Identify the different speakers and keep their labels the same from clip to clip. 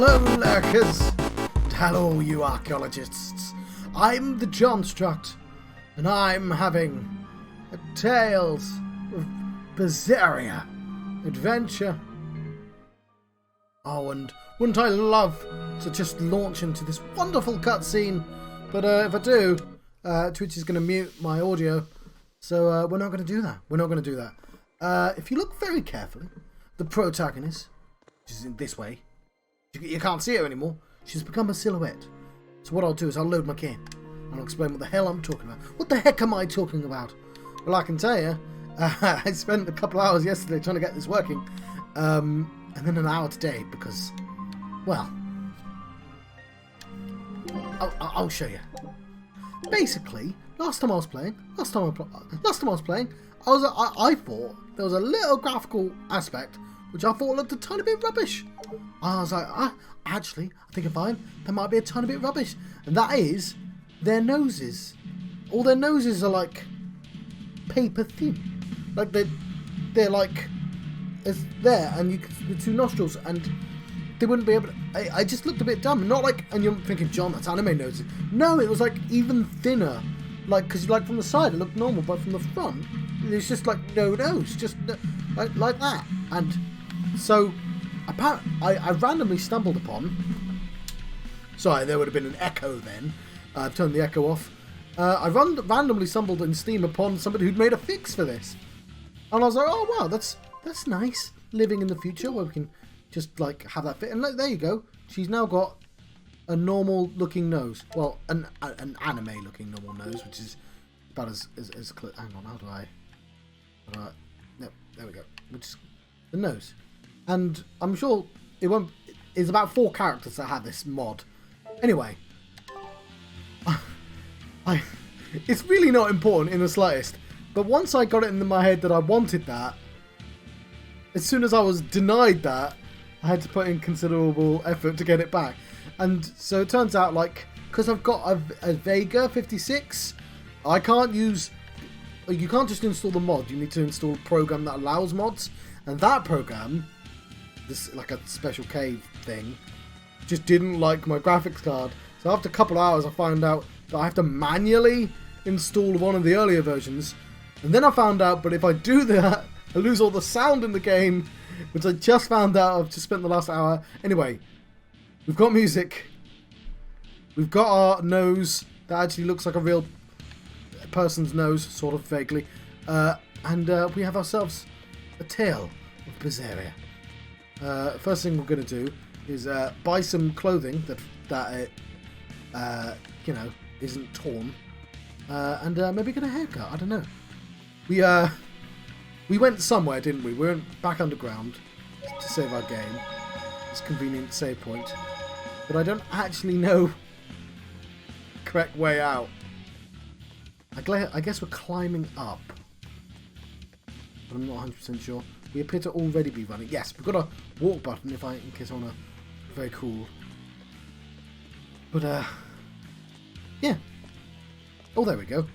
Speaker 1: Hello, lurkers, and hello, you archaeologists. I'm the John Strut, and I'm having a Tales of Berseria adventure. Oh, and wouldn't I love to just launch into this wonderful cutscene? But if I do, Twitch is going to mute my audio, so we're not going to do that. We're not going to do that. If you look very carefully, the protagonist, which is in this way, you can't see her anymore. She's become a silhouette. So what I'll do is I'll load my game, and I'll explain what the hell I'm talking about. What the heck am I talking about? Well, I can tell you, I spent a couple hours yesterday trying to get this working, and then an hour today because, well, I'll show you. Basically, last time I was playing, I thought there was a little graphical aspect which I thought looked a tiny bit rubbish. I was like, actually, I think I'm fine. There might be a tiny bit rubbish, and that is their noses. All their noses are like paper thin, like they're like it's there, and the two nostrils, and they wouldn't be able to. I just looked a bit dumb. Not like, and you're thinking, John, that's anime noses. No, it was like even thinner, like because like from the side it looked normal, but from the front it's just like no nose, just like that. And so I randomly stumbled upon. Sorry, there would have been an echo then. I've turned the echo off. I randomly stumbled in Steam upon somebody who'd made a fix for this, and I was like, oh wow, that's nice. Living in the future where we can just like have that fit, and like, there you go. She's now got a normal looking nose. Well, an anime looking normal nose, which is about as hang on, how do I? No, there we go. Which is the nose, and I'm sure it won't. It's about 4 characters that have this mod. Anyway, it's really not important in the slightest. But once I got it into my head that I wanted that, as soon as I was denied that, I had to put in considerable effort to get it back. And so it turns out, like, because I've got a Vega 56, I can't use. You can't just install the mod. You need to install a program that allows mods, and that program, this like a special cave thing, just didn't like my graphics card. So after a couple of hours, I found out that I have to manually install one of the earlier versions, and then I found out, but if I do that, I lose all the sound in the game, which I just found out. I've just spent the last hour. Anyway, we've got music. We've got our nose that actually looks like a real person's nose, sort of vaguely, and we have ourselves a tale of Berseria. First thing we're going to do is buy some clothing that you know, isn't torn, and maybe get a haircut. I don't know. We went somewhere, didn't we? We went back underground to save our game. It's a convenient save point, but I don't actually know the correct way out. I guess we're climbing up, but I'm not 100% sure. We appear to already be running. Yes, we've got a walk button in case I want to. Very cool. But yeah. Oh, there we go.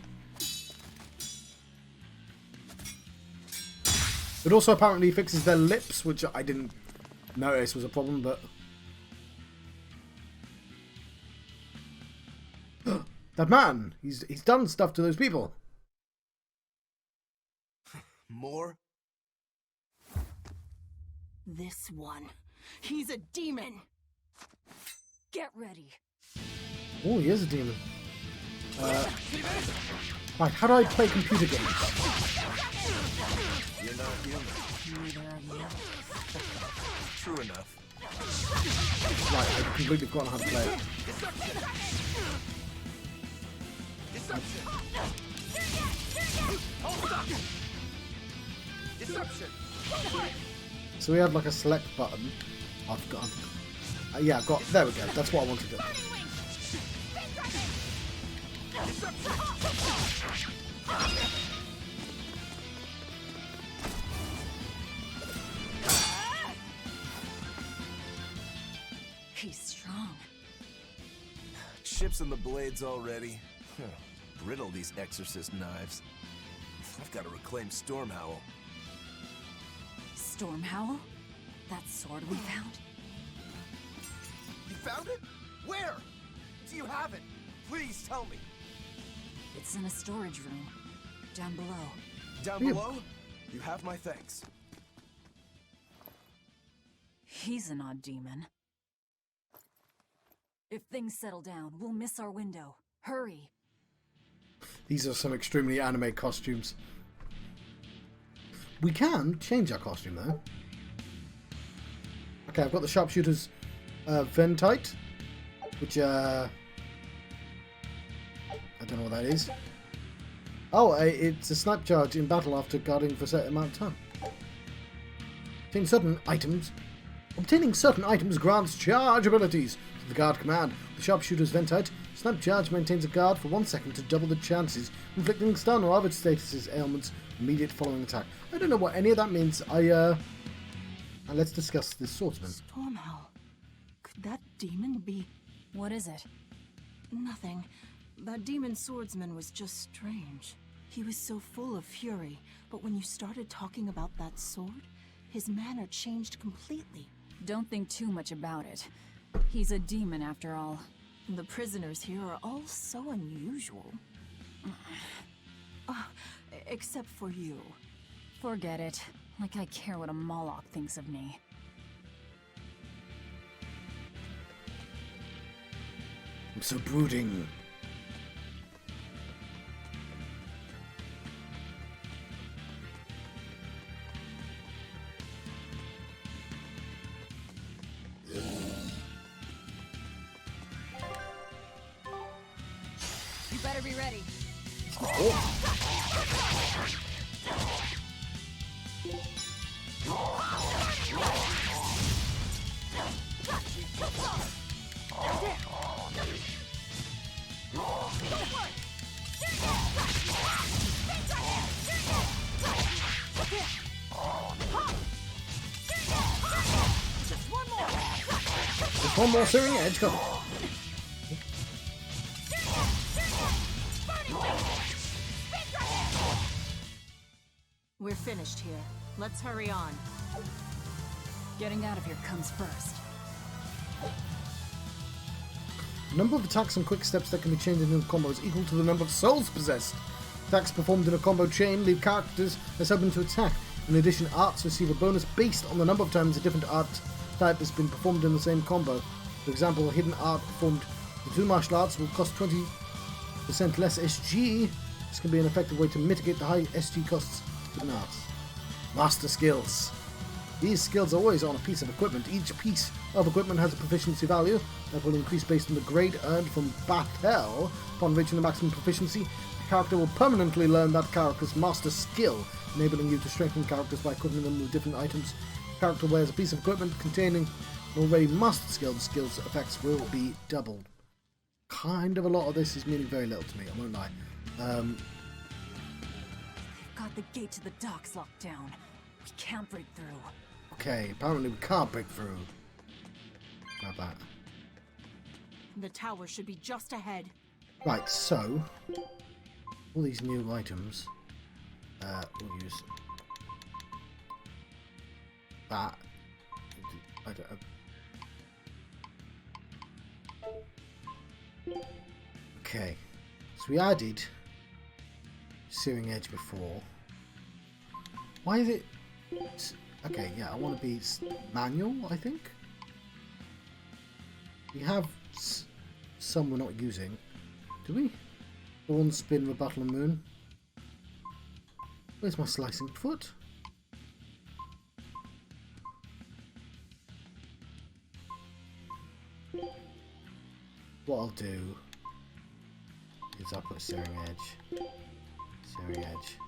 Speaker 1: It also apparently fixes their lips, which I didn't notice was a problem, but that man, he's done stuff to those people.
Speaker 2: More?
Speaker 3: This one. He's a demon. Get ready.
Speaker 1: Oh, he is a demon. Right, how do I play computer games?
Speaker 2: You're not human.
Speaker 3: Neither are you.
Speaker 2: True enough.
Speaker 1: Right, I've completely forgotten how to play it.
Speaker 2: Deception! Hold up! Deception!
Speaker 1: So we have like a select button. I've got. Yeah, I've got. There we go. That's what I wanted to do.
Speaker 3: He's strong.
Speaker 2: Chips in the blades already. Brittle, these exorcist knives. I've got to reclaim Stormhowl.
Speaker 3: Stormhowl? That sword we found?
Speaker 2: You found it? Where? Do you have it? Please tell me.
Speaker 3: It's in a storage room. Down below.
Speaker 2: Down below? You have my thanks.
Speaker 3: He's an odd demon. If things settle down, we'll miss our window. Hurry.
Speaker 1: These are some extremely anime costumes. We can change our costume though. Okay, I've got the sharpshooter's Ventite, which I don't know what that is. Oh, it's a snipe charge in battle after guarding for a certain amount of time. Obtaining certain items grants charge abilities to the guard command. The sharpshooter's Ventite, snipe charge maintains a guard for 1 second to double the chances, inflicting stun or other status ailments immediate following attack. I don't know what any of that means. Let's discuss this swordsman.
Speaker 4: Stormhell. Could that demon be...
Speaker 3: What is it?
Speaker 4: Nothing. That demon swordsman was just strange. He was so full of fury, but when you started talking about that sword, his manner changed completely.
Speaker 3: Don't think too much about it. He's a demon after all.
Speaker 4: The prisoners here are all so unusual. Except for you.
Speaker 3: Forget it. Like I care what a Moloch thinks of me.
Speaker 1: I'm so brooding.
Speaker 3: You better be ready.
Speaker 1: Just one more searing edge, come on.
Speaker 4: We're finished here. Let's hurry on.
Speaker 3: Getting out of here comes first.
Speaker 1: The number of attacks and quick steps that can be changed into a combo is equal to the number of souls possessed. Attacks performed in a combo chain leave characters less open to attack. In addition, arts receive a bonus based on the number of times a different art type has been performed in the same combo. For example, a hidden art performed in 2 martial arts will cost 20% less SG. This can be an effective way to mitigate the high SG costs of hidden arts. Master skills. These skills are always on a piece of equipment. Each piece of equipment has a proficiency value that will increase based on the grade earned from battle. Upon reaching the maximum proficiency, the character will permanently learn that character's master skill, enabling you to strengthen characters by equipping them with different items. The character wears a piece of equipment containing an already mastered skill. The skill's effects will be doubled. Kind of a lot of this is meaning very little to me, I won't lie.
Speaker 3: They've got the gate to the docks locked down. We can't break through.
Speaker 1: Okay, apparently we can't break through. Grab that.
Speaker 4: The tower should be just ahead.
Speaker 1: Right, so all these new items, we'll use that. I don't. Okay, so we added Searing Edge before. Why is it? Okay, yeah, I want to be manual, I think. We have some we're not using. Do we? Thorn, Spin, Rebuttal, and Moon. Where's my Slicing Foot? What I'll do is I'll put Searing Edge, Searing Edge,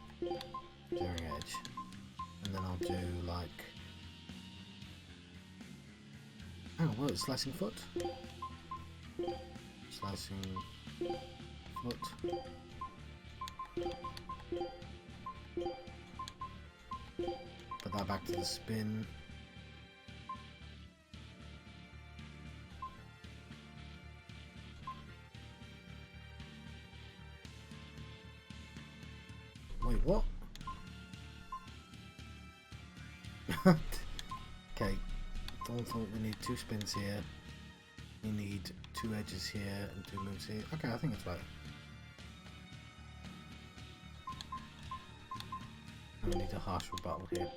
Speaker 1: Searing Edge. And then I'll do like... Oh, well, it's Slicing Foot. Slicing Foot. Put that back to the spin. Wait, what? Okay, don't think we need 2 spins here. You need 2 edges here and 2 moves here. Okay, I think it's right. And we need a harsh rebuttal here.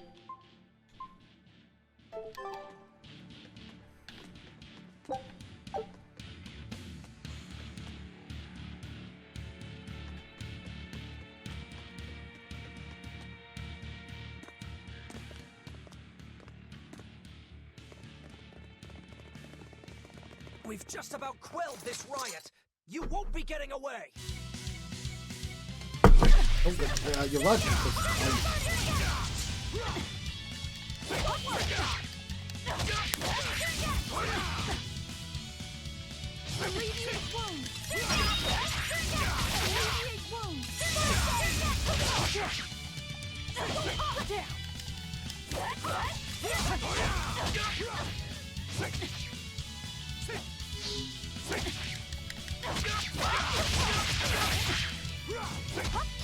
Speaker 5: We've just about quelled this riot. You won't be getting away.
Speaker 1: Oh, you're right.
Speaker 3: Alleviate wounds! Alleviate wounds! Down!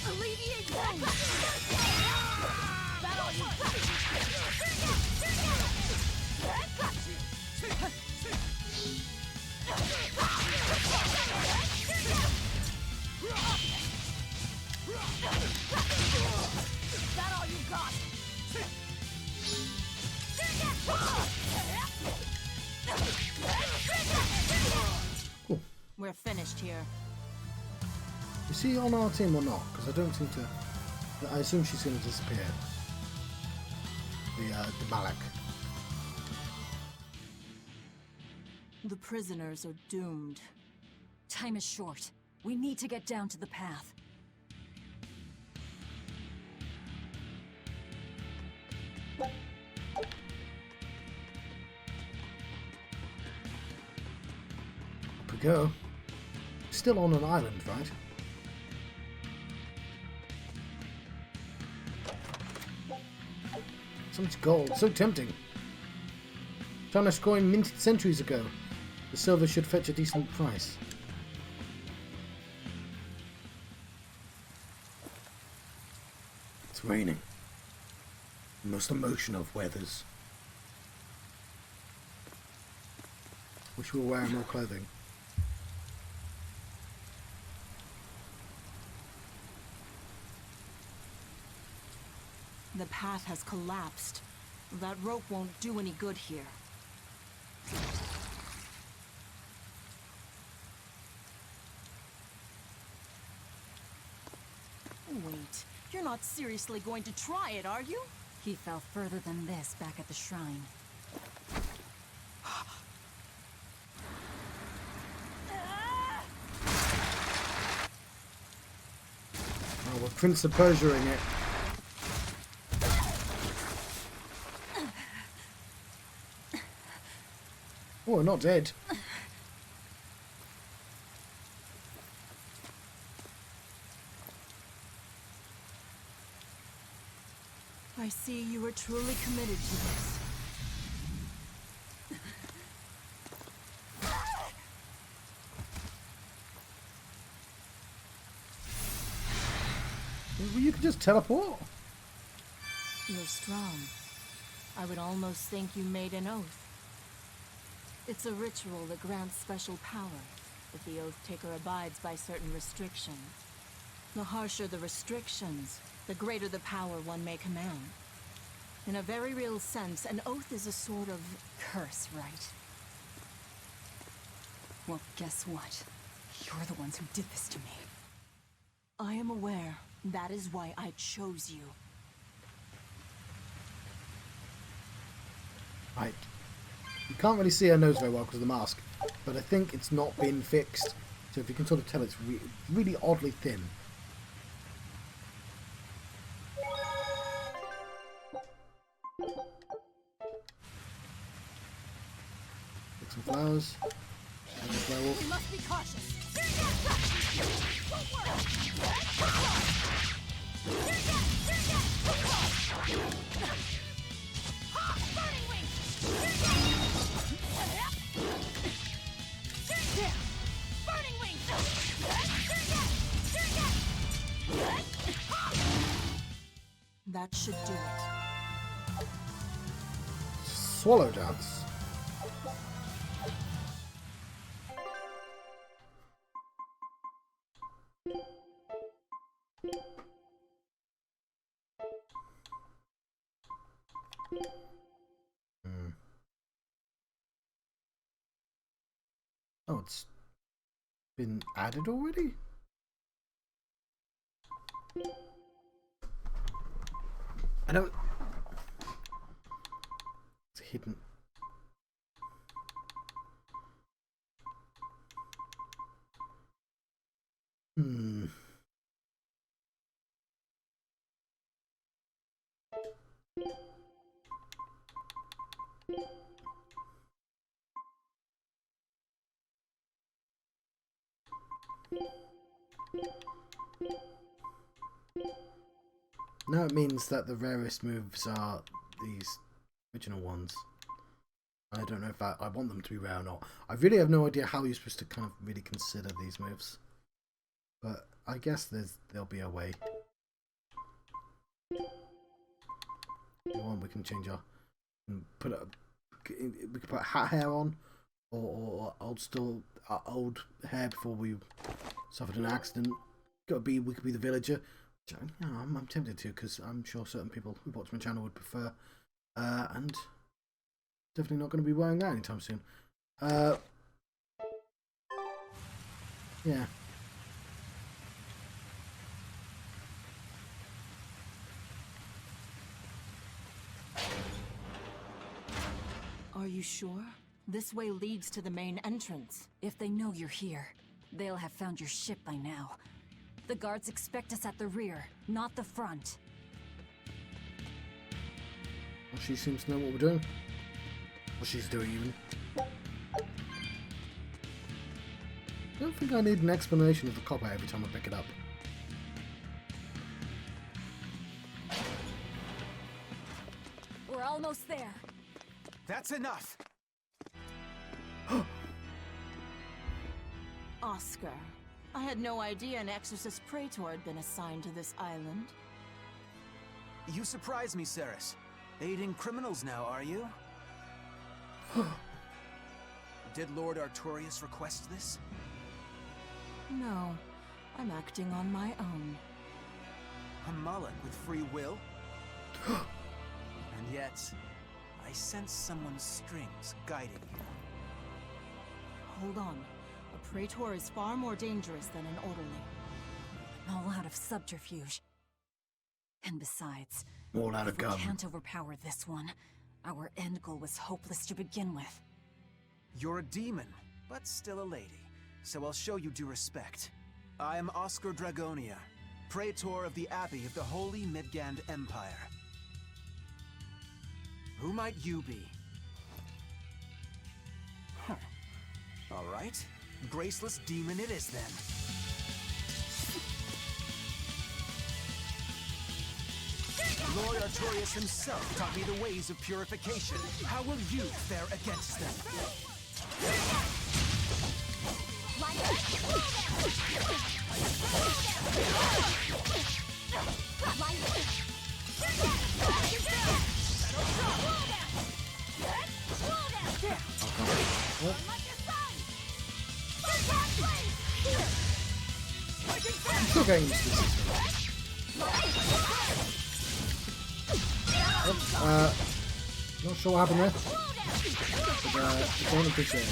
Speaker 3: Alleviate wounds! That all you got? Got you! That all you got?
Speaker 1: Cool.
Speaker 4: We're finished here.
Speaker 1: Is she on our team or not? Because I don't seem to. I assume she's going to disappear. The Malak.
Speaker 4: The prisoners are doomed.
Speaker 3: Time is short. We need to get down to the path.
Speaker 1: Up we go. Still on an island, right? So much gold, so tempting. China's coin minted centuries ago. The silver should fetch a decent price. It's raining. The most emotional of weathers. Wish we were wearing more clothing.
Speaker 4: The path has collapsed. That rope won't do any good here. Wait, you're not seriously going to try it, are you?
Speaker 3: He fell further than this back at the shrine.
Speaker 1: Oh, we're Prince of Persia-ing it. Oh, we're not dead.
Speaker 4: I see you are truly committed to this.
Speaker 1: You can just teleport.
Speaker 4: You're strong. I would almost think you made an oath. It's a ritual that grants special power if the oath taker abides by certain restrictions. The harsher the restrictions, the greater the power one may command. In a very real sense, an oath is a sort of curse, right?
Speaker 3: Well, guess what? You're the ones who did this to me.
Speaker 4: I am aware. That is why I chose you.
Speaker 1: Right. You can't really see her nose very well because of the mask, but I think it's not been fixed. So if you can sort of tell, it's really oddly thin. Pick some flowers. And the werewolf.
Speaker 3: We must be cautious.
Speaker 4: That should do it.
Speaker 1: Swallow dance. Oh, it's been added already? I don't... It's hidden. Hmm. Now it means that the rarest moves are these original ones. I don't know if I want them to be rare or not. I really have no idea how you're supposed to kind of really consider these moves. But I guess there'll be a way. If you want, we can change our... we can put hat hair on. Or old hair before we suffered an accident. We could be the villager. Which, you know, I'm tempted to, because I'm sure certain people who watch my channel would prefer. And definitely not going to be wearing that anytime soon. Yeah.
Speaker 4: Are you sure? This way leads to the main entrance.
Speaker 3: If they know you're here, they'll have found your ship by now. The guards expect us at the rear, not the front.
Speaker 1: Well, she seems to know what we're doing. What she's doing, even. I don't think I need an explanation of the copper every time I pick it up.
Speaker 3: We're almost there.
Speaker 5: That's enough!
Speaker 4: Oscar, I had no idea an Exorcist Praetor had been assigned to this island.
Speaker 5: You surprise me, Ceres. Aiding criminals now, are you? Did Lord Artorius request this?
Speaker 4: No, I'm acting on my own.
Speaker 5: A Moloch with free will? And yet, I sense someone's strings guiding you.
Speaker 4: Hold on. A Praetor is far more dangerous than an orderly.
Speaker 3: All out of subterfuge. And besides,
Speaker 1: All out of
Speaker 3: if we
Speaker 1: gun.
Speaker 3: can't overpower this one. Our end goal was hopeless to begin with.
Speaker 5: You're a demon, but still a lady, so I'll show you due respect. I am Oscar Dragonia, Praetor of the Abbey of the Holy Midgand Empire. Who might you be? Huh. All right. Graceless demon it is then. Lord Artorius himself taught me the ways of purification. How will you fare against them?
Speaker 1: I'm still getting used to this system. Not sure what happened there, but I don't appreciate it.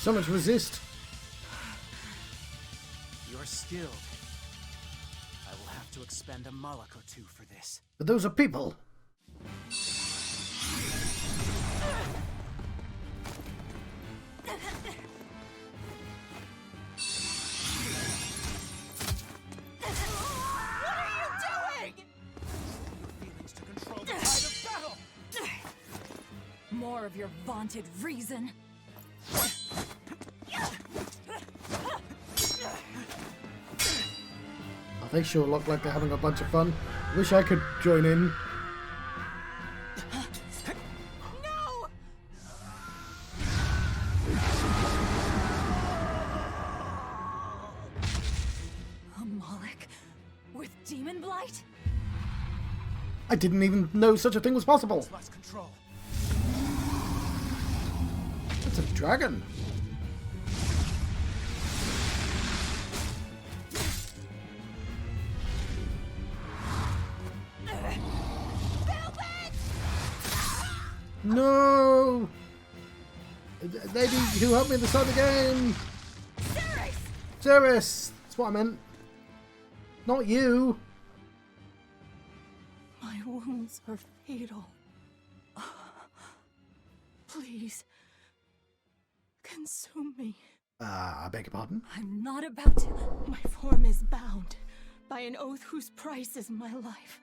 Speaker 1: So much resist.
Speaker 5: You're skilled. I will have to expend a Moloch or two for this.
Speaker 1: But those are people.
Speaker 5: Feelings to control the tide of battle!
Speaker 3: More of your vaunted reason.
Speaker 1: they sure look like they're having a bunch of fun. Wish I could join in.
Speaker 4: No!
Speaker 3: A Moloch with demon blight?
Speaker 1: I didn't even know such a thing was possible.
Speaker 5: Lost control.
Speaker 1: It's a dragon. No! Lady who helped me at the start of the game! Ceres! That's what I meant. Not you!
Speaker 4: My wounds are fatal. Please, consume me.
Speaker 1: I beg your pardon?
Speaker 3: I'm not about to.
Speaker 4: My form is bound by an oath whose price is my life.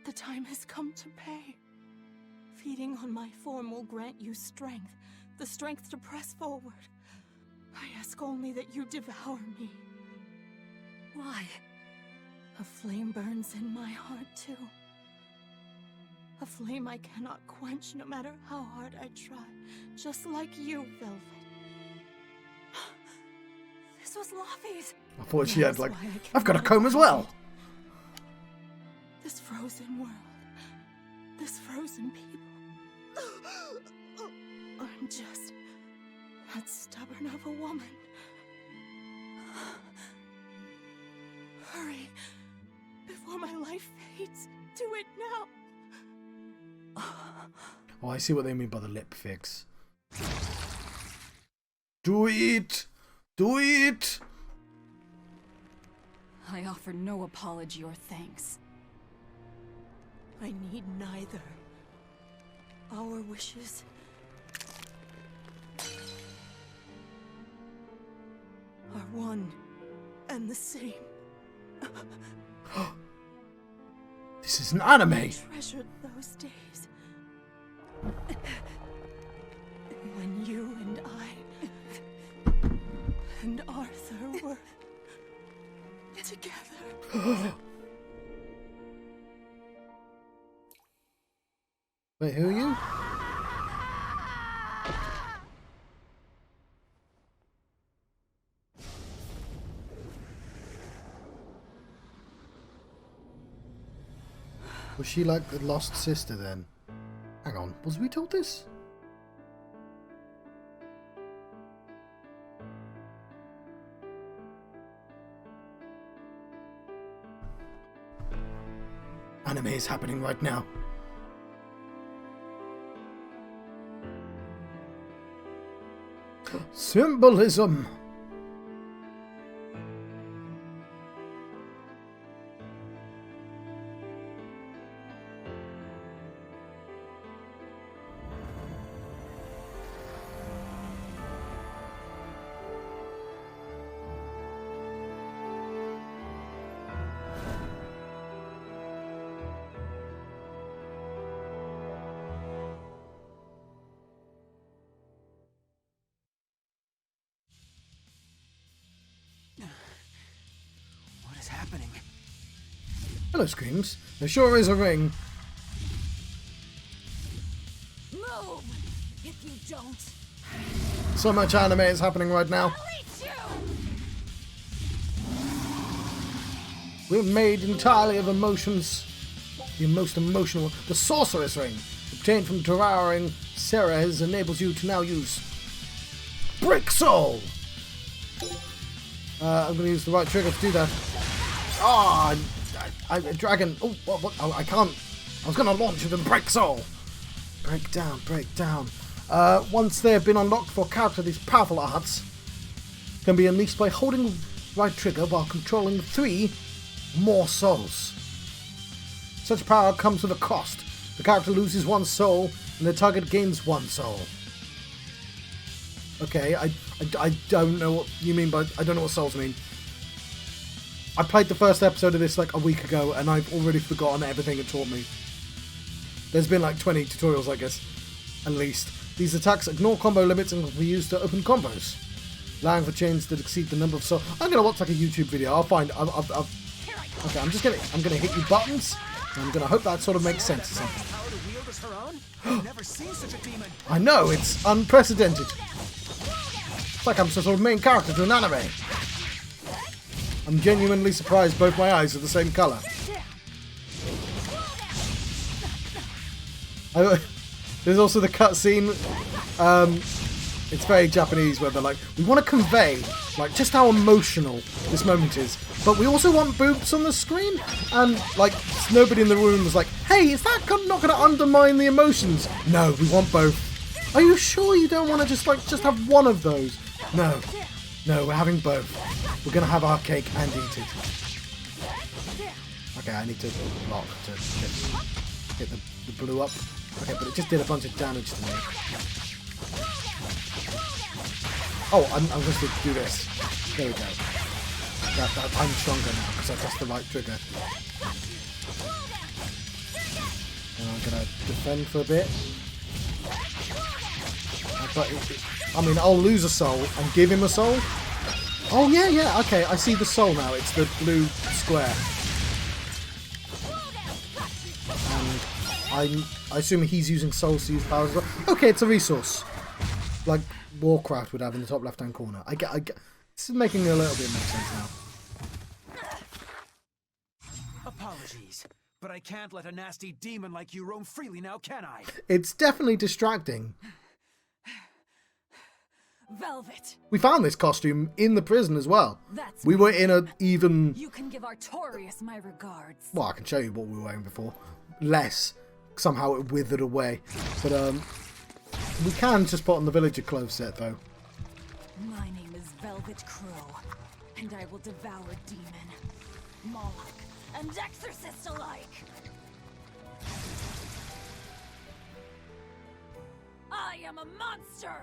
Speaker 4: The time has come to pay. Feeding on my form will grant you strength, the strength to press forward. I ask only that you devour me.
Speaker 3: Why?
Speaker 4: A flame burns in my heart too. A flame I cannot quench no matter how hard I try, just like you, Velvet.
Speaker 3: This was Laffy's.
Speaker 1: I thought she had
Speaker 4: That's
Speaker 1: like,
Speaker 4: why I
Speaker 1: I've got a
Speaker 4: cannot
Speaker 1: comb as well!
Speaker 4: This frozen world, this frozen people. I'm just that stubborn of a woman. Hurry, before my life fades. Do it now.
Speaker 1: Oh, I see what they mean by the lip fix. Do it! Do it!
Speaker 3: I offer no apology or thanks.
Speaker 4: I need neither. Our wishes are one and the same.
Speaker 1: This is an anime!
Speaker 4: I treasured those days when you and I and Arthur were together.
Speaker 1: Wait, who are you? Was she like the lost sister then? Hang on, was we told this? Anime is happening right now. Symbolism!
Speaker 5: What is happening?
Speaker 1: Hello, Screams. There sure is a ring.
Speaker 3: Move! If you don't,
Speaker 1: So much anime is happening right now.
Speaker 3: I'll eat you!
Speaker 1: We're made entirely of emotions. The most emotional. The Sorceress Ring, obtained from devouring Ceres, enables you to now use Brick Soul. I'm going to use the right trigger to do that. Ah, dragon. Oh, what? Oh, I can't. I was going to launch with a Brick Soul. Break down, break down. Once they have been unlocked for a character, these powerful arts can be unleashed by holding right trigger while controlling 3 more souls. Such power comes with a cost. The character loses 1 soul, and the target gains 1 soul. Okay, I don't know what you mean by... I don't know what souls mean. I played the first episode of this like a week ago, and I've already forgotten everything it taught me. There's been like 20 tutorials, I guess. At least. These attacks ignore combo limits and can be used to open combos, allowing for chains that exceed the number of souls. I'm going to watch like a YouTube video. I'll find...
Speaker 3: Here I
Speaker 1: Okay, I'm gonna hit you buttons. And I'm gonna hope that sort of makes sense or something.
Speaker 5: Power to wield as her own? I've never seen such a demon.
Speaker 1: I know, it's unprecedented. It's like I'm some sort of main character to an anime. I'm genuinely surprised both my eyes are the same colour. There's also the cutscene. It's very Japanese where they're like, we want to convey like just how emotional this moment is, but we also want boobs on the screen. And like nobody in the room was like, hey, is that not going to undermine the emotions? No, we want both. Are you sure you don't want to just have one of those? No, we're having both. We're going to have our cake and eat it. Okay, I need to block to hit the blue up. Okay, but it just did a bunch of damage to me. Oh, I'm going to do this. There we go. I'm stronger now because I pressed the right trigger. And I'm going to defend for a bit. But I mean, I'll lose a soul and give him a soul. Oh, yeah, okay, I see the soul now. It's the blue square. And I assume he's using souls to use powers as well. Okay, it's a resource. Like Warcraft would have in the top left-hand corner. I get. This is making a little bit more sense now.
Speaker 5: Apologies, but I can't let a nasty demon like you roam freely now, can I?
Speaker 1: It's definitely distracting.
Speaker 3: Velvet.
Speaker 1: We found this costume in the prison as well.
Speaker 3: That's
Speaker 1: we were in a even...
Speaker 3: You can give Artorias my regards.
Speaker 1: Well, I can show you what we were wearing before. Less. Somehow it withered away. But, we can just put on the villager clothes set, though.
Speaker 3: My name is Velvet Crow, and I will devour demon, Moloch, and exorcist alike. I am a monster!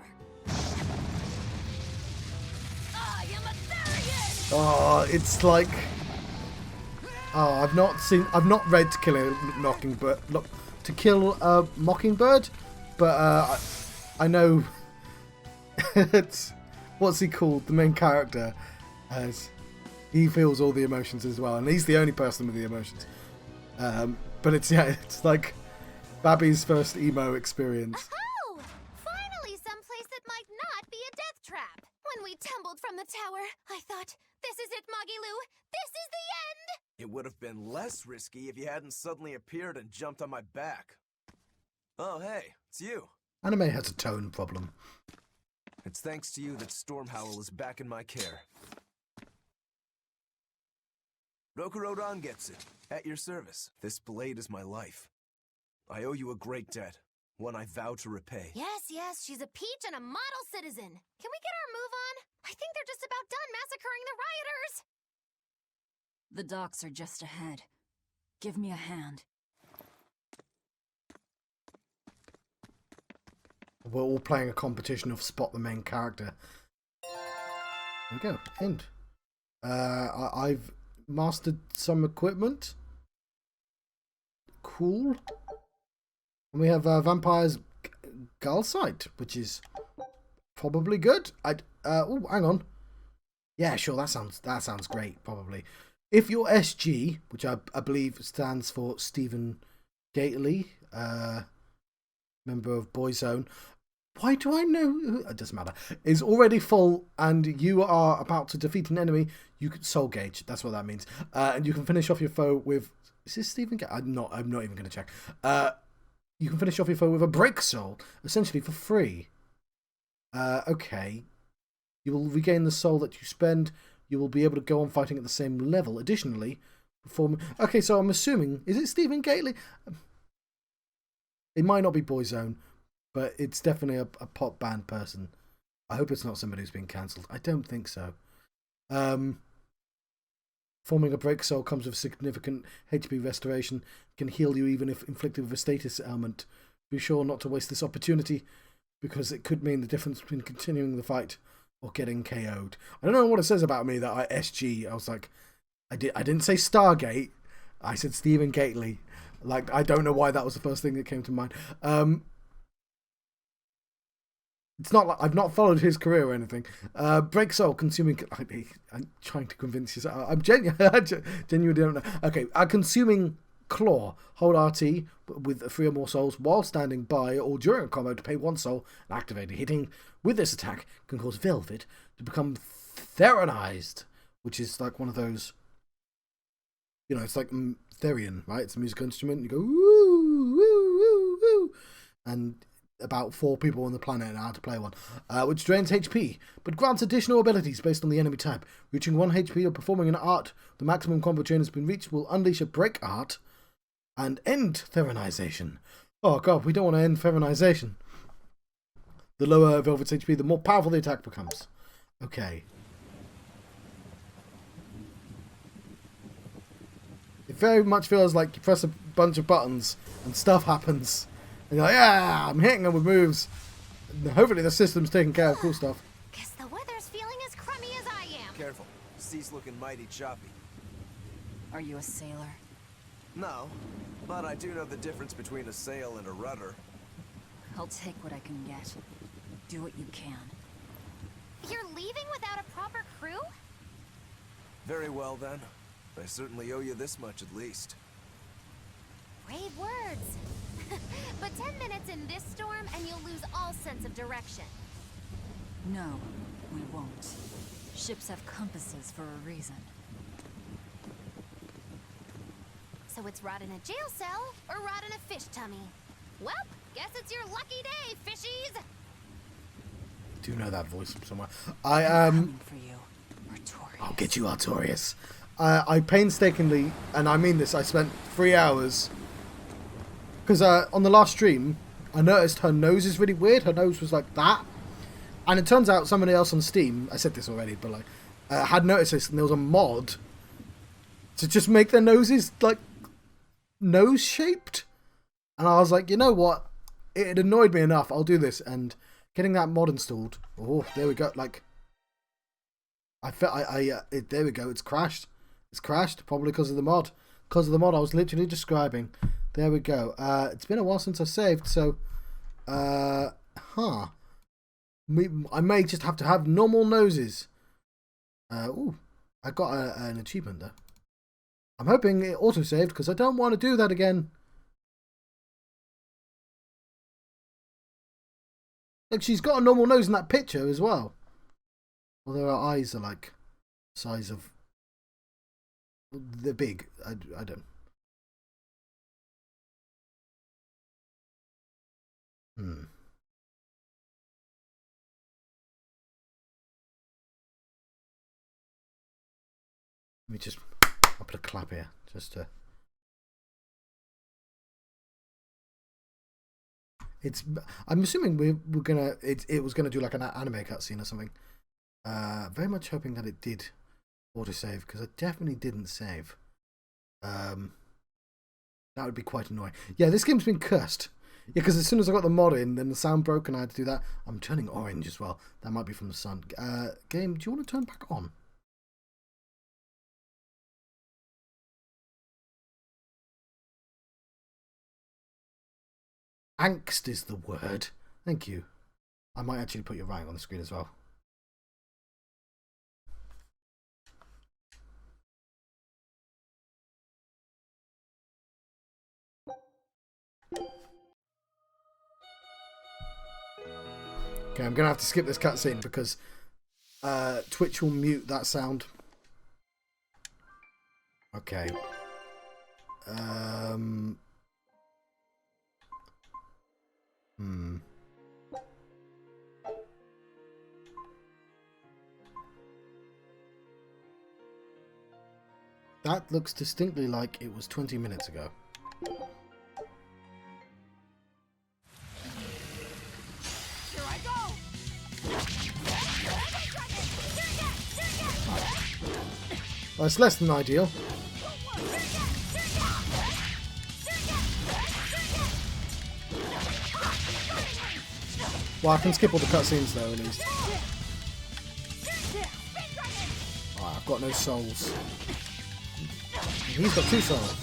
Speaker 3: I am a Therian!
Speaker 1: Oh, it's like... Oh, I've not read To Kill a Mockingbird, To Kill a Mockingbird, but I know it's, what's he called, the main character, as he feels all the emotions as well, and he's the only person with the emotions. But it's like Babby's first emo experience.
Speaker 6: Oh, finally someplace that might not be a death trap. When we tumbled from the tower, I thought, this is it, Moggy-Lou. This is the end.
Speaker 2: It would have been less risky if you hadn't suddenly appeared and jumped on my back. Oh, hey, it's you.
Speaker 1: Anime has a tone problem.
Speaker 2: It's thanks to you that Stormhowl is back in my care. Rokuro Rangetsu, at your service. This blade is my life. I owe you a great debt, one I vow to repay.
Speaker 6: Yes, she's a peach and a model citizen. Can we get our move on? I think they're just about done massacring the rioters.
Speaker 3: The docks are just ahead. Give me a hand.
Speaker 1: We're all playing a competition of spot the main character. There we go. End. I've mastered some equipment. Cool. And we have Vampire's Gull Sight, which is probably good. Oh, hang on. Yeah, sure. That sounds great. Probably. If you're SG, which I believe stands for Stephen Gately, member of Boyzone. Why do I know? It doesn't matter. Is already full, and you are about to defeat an enemy. You can soul gauge. That's what that means. And you can finish off your foe with. Is this Stephen? I'm not even going to check. You can finish off your foe with a break soul, essentially for free. Okay. You will regain the soul that you spend. You will be able to go on fighting at the same level. Additionally, perform. Okay, so I'm assuming, is it Stephen Gately? It might not be Boyzone, but it's definitely a pop band person. I hope it's not somebody who's been cancelled. I don't think so. Forming a break soul comes with significant HP restoration. Can heal you even if inflicted with a status ailment. Be sure not to waste this opportunity, because it could mean the difference between continuing the fight or getting KO'd. I don't know what it says about me that I SG. I was like, I didn't say Stargate. I said Stephen Gately. Like, I don't know why that was the first thing that came to mind. It's not like I've not followed his career or anything. Break soul, consuming. I'm trying to convince you. I'm genuinely don't know. Okay, consuming claw. Hold RT with 3 or more souls while standing by or during a combo to pay 1 soul and activate it. Hitting with this attack can cause Velvet to become theronized, which is like one of those. You know, it's like Therian, right? It's a musical instrument. You go woo, woo, woo, woo, and about 4 people on the planet know how to play one, which drains HP, but grants additional abilities based on the enemy type. Reaching 1 HP or performing an art, the maximum combo chain has been reached, will unleash a break art and end Theronization. Oh god, we don't want to end Theronization. The lower Velvet's HP, the more powerful the attack becomes. Okay. It very much feels like you press a bunch of buttons and stuff happens. And you're like, yeah, I'm hitting them with moves. And hopefully the system's taking care of cool stuff.
Speaker 6: Guess the weather's feeling as crummy as I am.
Speaker 2: Careful. Sea's looking mighty choppy.
Speaker 4: Are you a sailor?
Speaker 2: No, but I do know the difference between a sail and a rudder.
Speaker 4: I'll take what I can get. Do what you can.
Speaker 6: You're leaving without a proper crew?
Speaker 2: Very well then. I certainly owe you this much at least.
Speaker 6: Brave words. But 10 minutes in this storm and you'll lose all sense of direction.
Speaker 4: No, we won't. Ships have compasses for a reason.
Speaker 6: So it's rot in a jail cell or rot in a fish tummy? Well, guess it's your lucky day, fishies!
Speaker 1: I do know that voice from somewhere.
Speaker 4: Coming for you, Artorias.
Speaker 1: I'll get you, Artorias. I painstakingly, and I mean this, I spent 3 hours. Because on the last stream, I noticed her nose is really weird. Her nose was like that. And it turns out somebody else on Steam, I said this already, but like, had noticed this, and there was a mod to just make their noses like nose shaped. And I was like, you know what? It annoyed me enough. I'll do this. And getting that mod installed. Oh, there we go. Like, there we go. It's crashed. It's crashed probably because of the mod. Because of the mod I was literally describing. There we go. It's been a while since I saved, so I may just have to have normal noses. Ooh, I got an achievement there. I'm hoping it auto-saved because I don't want to do that again. Like, she's got a normal nose in that picture as well. Although her eyes are like the size of... They're big. I don't... Let me just... I'll put a clap here, just to... It's... I'm assuming we're gonna... It was gonna do like an anime cutscene or something. Very much hoping that it did autosave, because I definitely didn't save. That would be quite annoying. Yeah, this game's been cursed. Yeah, because as soon as I got the mod in, then the sound broke and I had to do that. I'm turning orange as well. That might be from the sun. Game, do you want to turn back on? Angst is the word. Thank you. I might actually put your writing on the screen as well. Okay, I'm going to have to skip this cutscene because Twitch will mute that sound. Okay. That looks distinctly like it was 20 minutes ago. Well, it's less than ideal. Well, I can skip all the cutscenes though, at least. Oh, I've got no souls. He's got 2 souls.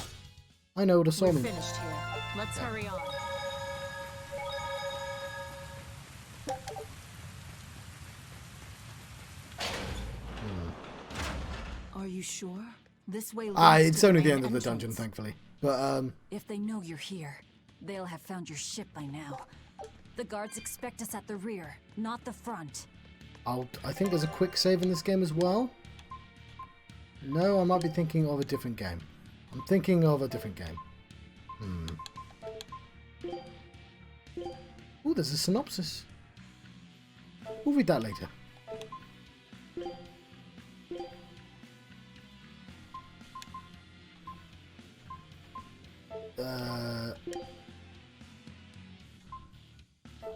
Speaker 1: I know what a soul means.
Speaker 4: Finished here. Let's hurry on. Are you sure? This way leads
Speaker 1: It's
Speaker 4: to
Speaker 1: only the
Speaker 4: main
Speaker 1: end of the dungeon,
Speaker 4: entrance.
Speaker 1: thankfully. But,
Speaker 3: If they know you're here, they'll have found your ship by now. The guards expect us at the rear, not the front.
Speaker 1: I think there's a quick save in this game as well. No, I might be thinking of a different game. I'm thinking of a different game. Ooh, there's a synopsis. We'll read that later.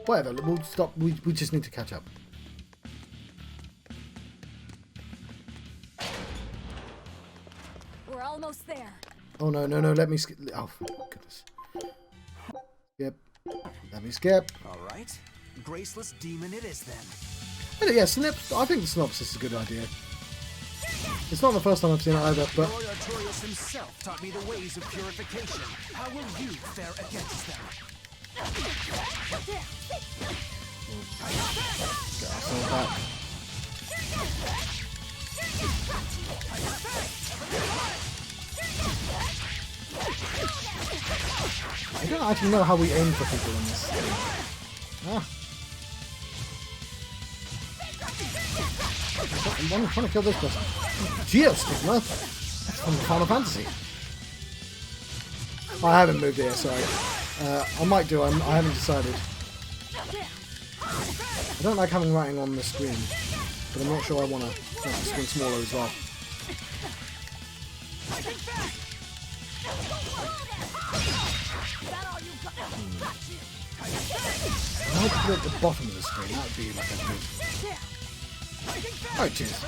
Speaker 1: Whatever, we'll stop. We just need to catch up.
Speaker 3: We're almost there.
Speaker 1: Oh no, let me skip. Oh, for goodness. Skip. Let me skip.
Speaker 5: Alright. Graceless demon it is then.
Speaker 1: But yeah, I think the synopsis is a good idea. It's not the first time I've seen it either, but
Speaker 5: Lord Artorius himself taught me the ways of purification. How will you fare against them?
Speaker 1: get ourselves back. I don't actually know how we aim for people in this. I'm trying to kill this person. Geostigma? That's from Final Fantasy. I haven't moved here, sorry. I might do, I haven't decided. I don't like having writing on the screen, but I'm not sure I want to make the screen smaller as well. I might put it at the bottom of the screen, that would be like a good... Oh, cheers.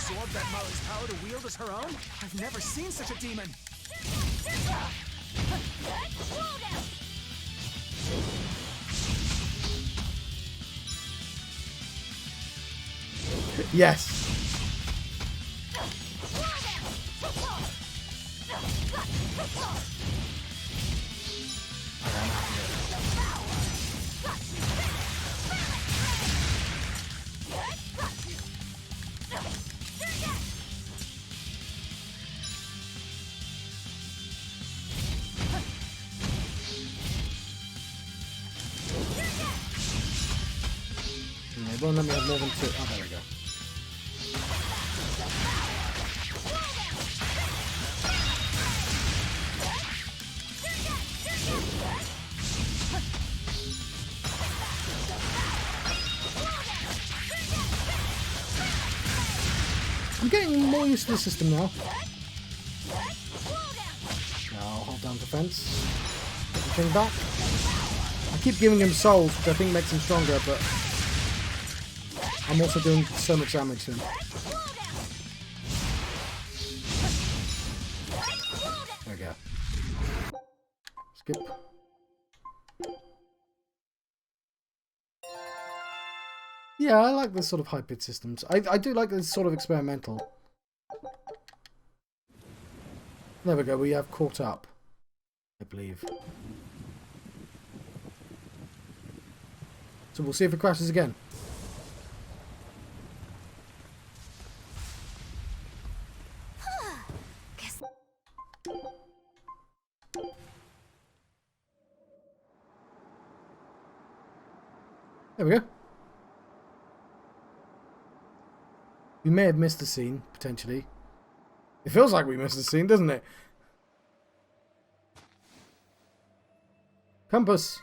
Speaker 5: Sword that Molly's power to wield as her own? I've never seen such a demon.
Speaker 1: Yes. It won't let me have more than 2. Oh, there we go. I'm getting more used to the system now. Now I'll hold down defense. Get the thing back. I keep giving him souls, which I think makes him stronger, but I'm also doing so much damage to him. There we go. Skip. Yeah, I like this sort of high-pitch systems. I do like this sort of experimental. There we go, we have caught up, I believe. So we'll see if it crashes again. There we go. We may have missed a scene, potentially. It feels like we missed a scene, doesn't it? Compass.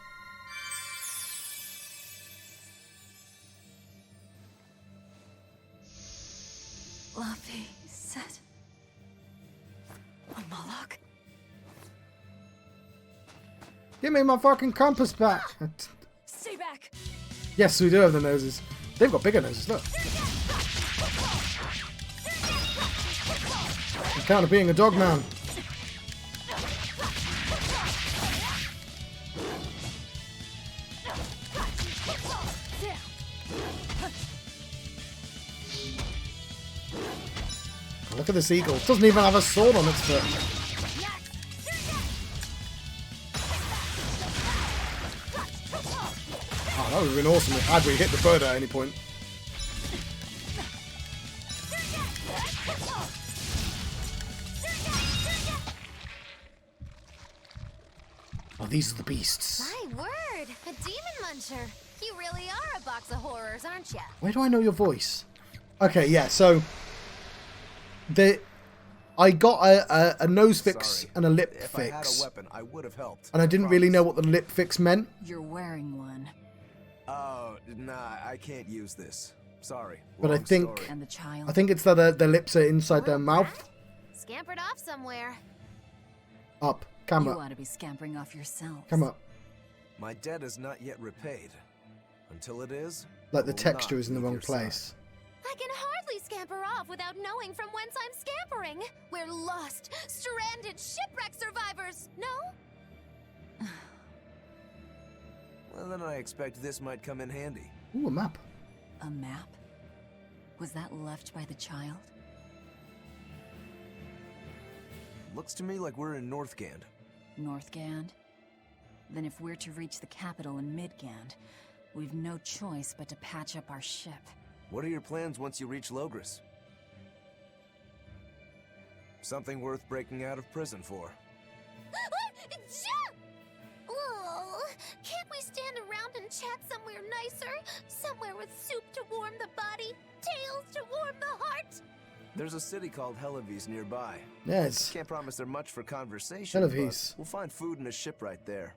Speaker 3: Luffy set. A Moloch?
Speaker 1: Give me my fucking compass back.
Speaker 3: Stay back!
Speaker 1: Yes, we do have the noses. They've got bigger noses, look. On account of being a dog man. Look at this eagle. It doesn't even have a sword on its foot. Oh, that would have been awesome if had we hit the bird at any point. Oh, these are the beasts.
Speaker 6: My word, a demon muncher. You really are a box of horrors, aren't you?
Speaker 1: Where do I know your voice? Okay, yeah, so... I got a nose fix
Speaker 2: Sorry.
Speaker 1: and a lip
Speaker 2: If I had a
Speaker 1: fix.
Speaker 2: weapon, I would have helped.
Speaker 1: And I didn't really know what the lip fix meant.
Speaker 4: You're wearing one.
Speaker 2: Oh, nah, I can't use this. Sorry.
Speaker 1: But I
Speaker 2: Long
Speaker 1: think-
Speaker 2: story.
Speaker 4: And the child.
Speaker 1: I think it's that their lips are inside their mouth.
Speaker 6: Scampered off somewhere.
Speaker 1: Up.
Speaker 4: You
Speaker 1: Camera.
Speaker 4: ought to be scampering off yourself.
Speaker 1: Come up.
Speaker 2: My debt is not yet repaid. Until it is,
Speaker 1: Like
Speaker 2: I
Speaker 1: the
Speaker 2: will
Speaker 1: texture
Speaker 2: not
Speaker 1: is in the
Speaker 2: leave
Speaker 1: wrong
Speaker 2: your side.
Speaker 1: place.
Speaker 6: I can hardly scamper off without knowing from whence I'm scampering. We're lost, stranded shipwreck survivors, no?
Speaker 2: Well, then I expect this might come in handy.
Speaker 1: Ooh, a map.
Speaker 4: A map? Was that left by the child?
Speaker 2: Looks to me like we're in Northgand.
Speaker 4: Northgand? Then if we're to reach the capital in Midgand, we've no choice but to patch up our ship.
Speaker 2: What are your plans once you reach Logris? Something worth breaking out of prison for.
Speaker 6: Oh, can't we stand around and chat somewhere nicer? Somewhere with soup to warm the body, tales to warm the heart?
Speaker 2: There's a city called Helavis nearby.
Speaker 1: Yes.
Speaker 2: Can't promise they're much for conversation,
Speaker 1: Helavis.
Speaker 2: but we'll find food and a ship right there.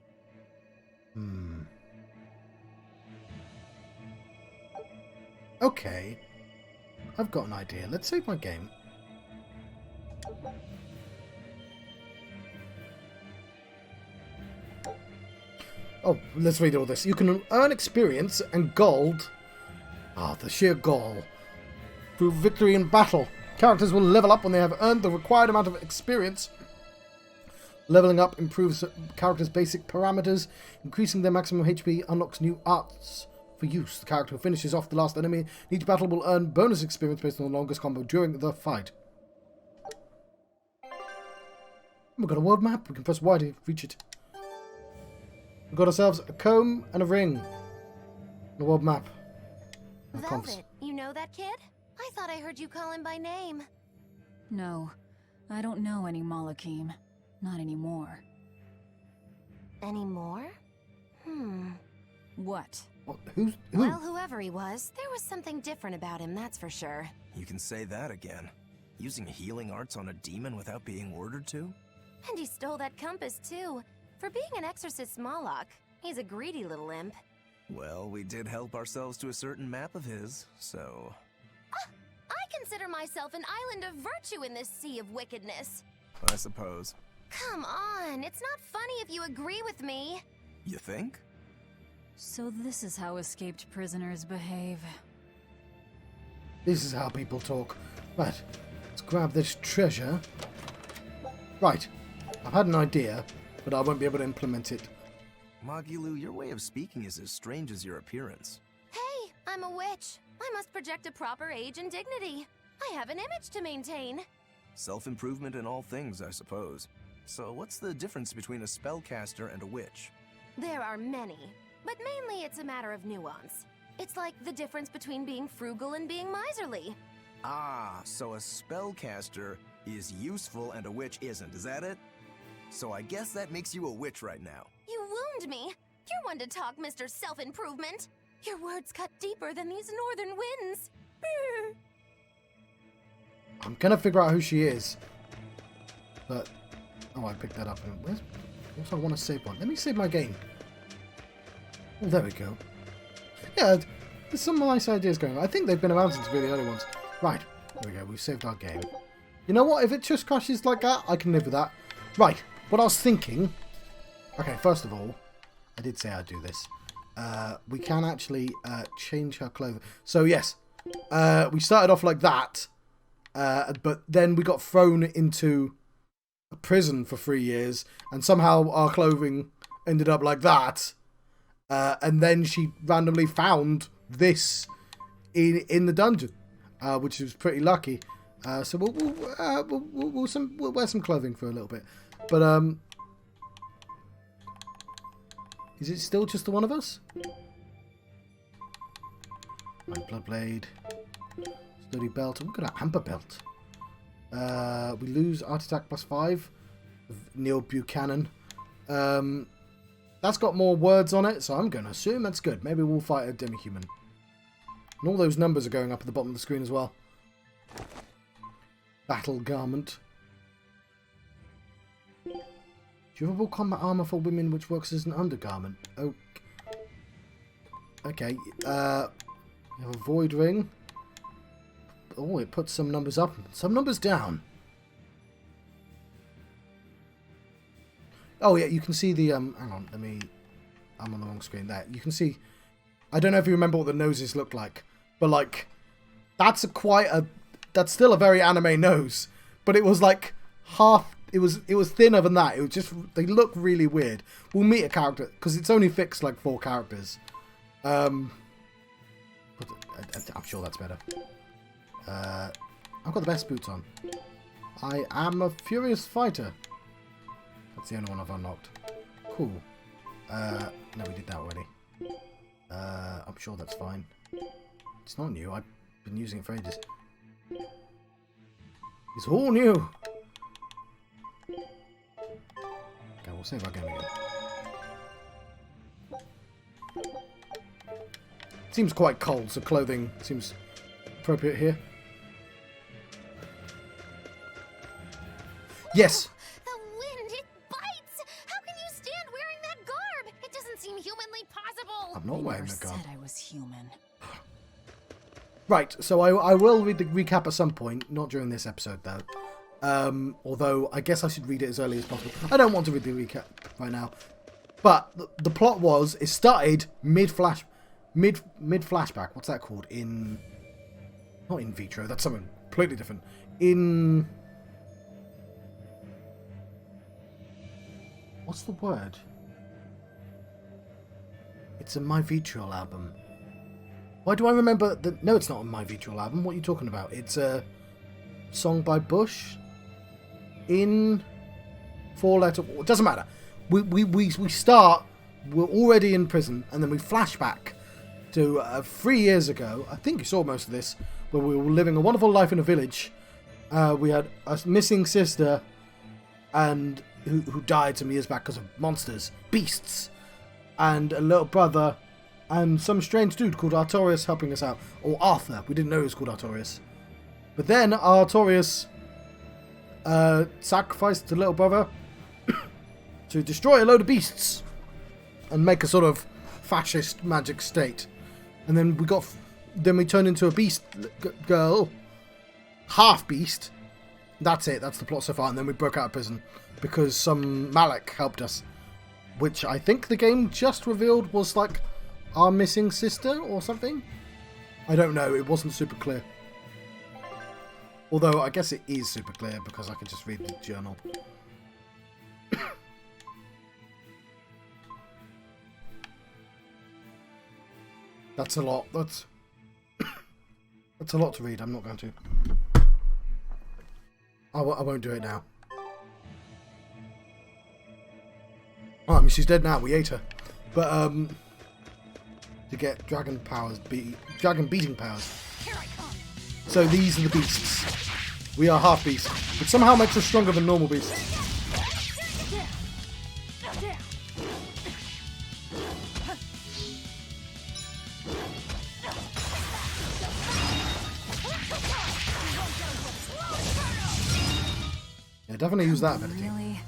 Speaker 1: Hmm. Okay. I've got an idea. Let's save my game. Oh, let's read all this. You can earn experience and gold. Ah, the sheer gall. Through victory in battle. Characters will level up when they have earned the required amount of experience. Leveling up improves characters' basic parameters. Increasing their maximum HP unlocks new arts for use. The character who finishes off the last enemy in each battle will earn bonus experience based on the longest combo during the fight. We've got a world map. We can press Y to reach it. We've got ourselves a comb and a ring. And a world map. And a compass.
Speaker 6: Velvet, you know that kid? I thought I heard you call him by name.
Speaker 4: No, I don't know any Malakim. Not anymore.
Speaker 6: Anymore?
Speaker 4: What?
Speaker 1: What? Who?
Speaker 6: Well, whoever he was, there was something different about him, that's for sure.
Speaker 2: You can say that again. Using healing arts on a demon without being ordered to?
Speaker 6: And he stole that compass, too. For being an exorcist Moloch, he's a greedy little imp.
Speaker 2: Well, we did help ourselves to a certain map of his, so...
Speaker 6: I consider myself an island of virtue in this sea of wickedness.
Speaker 2: I suppose.
Speaker 6: Come on, it's not funny if you agree with me.
Speaker 2: You think?
Speaker 4: So this is how escaped prisoners behave.
Speaker 1: This is how people talk. Right, let's grab this treasure. Right, I've had an idea, but I won't be able to implement it.
Speaker 2: Magilu, your way of speaking is as strange as your appearance.
Speaker 6: Hey, I'm a witch. I must project a proper age and dignity. I have an image to maintain.
Speaker 2: Self-improvement in all things, I suppose. So what's the difference between a spellcaster and a witch?
Speaker 6: There are many, but mainly it's a matter of nuance. It's like the difference between being frugal and being miserly.
Speaker 2: Ah, so a spellcaster is useful and a witch isn't, is that it? So I guess that makes you a witch right now.
Speaker 6: You wound me. You're one to talk, Mr. Self-Improvement. Your words cut deeper than these northern winds. Brr.
Speaker 1: I'm gonna figure out who she is. But oh, I picked that up. Where's? Also, I want to save one. Let me save my game. Oh, there we go. Yeah, there's some nice ideas going on. I think they've been around since the really early ones. Right, there we go. We've saved our game. You know what? If it just crashes like that, I can live with that. Right, what I was thinking... Okay, first of all, I did say I'd do this. We can actually change her clothing. So, yes, we started off like that, but then we got thrown into a prison for 3 years, and somehow our clothing ended up like that. And then she randomly found this in the dungeon, which was pretty lucky. So we'll wear some clothing for a little bit. But is it still just the one of us? Blood blade, sturdy belt. Look at that amber belt. We lose art attack +5. Neil Buchanan. That's got more words on it, so I'm going to assume that's good. Maybe we'll fight a demi-human. And all those numbers are going up at the bottom of the screen as well. Battle garment. Durable combat armor for women which works as an undergarment. Oh. Okay. We have a void ring. Oh, it puts some numbers up, some numbers down. Oh yeah, you can see the hang on, I'm on the wrong screen there. You can see, I don't know if you remember what the noses look like, but like that's that's still a very anime nose, but it was like half, it was thinner than that. It was just, they look really weird. We'll meet a character because it's only fixed like 4 characters. I'm sure that's better. I've got the best boots on. I am a furious fighter. That's the only one I've unlocked. Cool. No, we did that already. I'm sure that's fine. It's not new. I've been using it for ages. It's all new. Okay, we'll save our game again. Seems quite cold, so clothing seems appropriate here. Yes.
Speaker 6: The wind, it bites. How can you stand wearing that garb? It doesn't seem humanly possible.
Speaker 1: I'm not wearing the garb.
Speaker 4: Said I was human.
Speaker 1: Right, so I will read the recap at some point, not during this episode though. Although I guess I should read it as early as possible. I don't want to read the recap right now. But the plot was, it started mid flashback. What's that called? Not in vitro. That's something completely different. What's the word? It's a My Vitriol album. Why do I remember that? No, it's not a My Vitriol album. What are you talking about? It's a song by Bush in 4-letter. It doesn't matter. We start. We're already in prison, and then we flash back to 3 years ago. I think you saw most of this, where we were living a wonderful life in a village. We had a missing sister, and who died some years back because of monsters, beasts, and a little brother, and some strange dude called Artorias helping us out. Or Arthur. We didn't know he was called Artorias. But then Artorias sacrificed the little brother to destroy a load of beasts and make a sort of fascist magic state. And then we turned into a beast girl, half beast. That's it. That's the plot so far. And then we broke out of prison because some Malik helped us, which I think the game just revealed was like our missing sister or something. I don't know. It wasn't super clear. Although I guess it is super clear because I can just read the journal. That's a lot. That's a lot to read. I'm not going to. I won't do it now. Oh, I mean, she's dead now. We ate her. But to get dragon powers, dragon beating powers.
Speaker 3: Here I come.
Speaker 1: So these are the beasts. We are half beasts, which somehow makes us stronger than normal beasts. definitely use that ability.
Speaker 4: Really?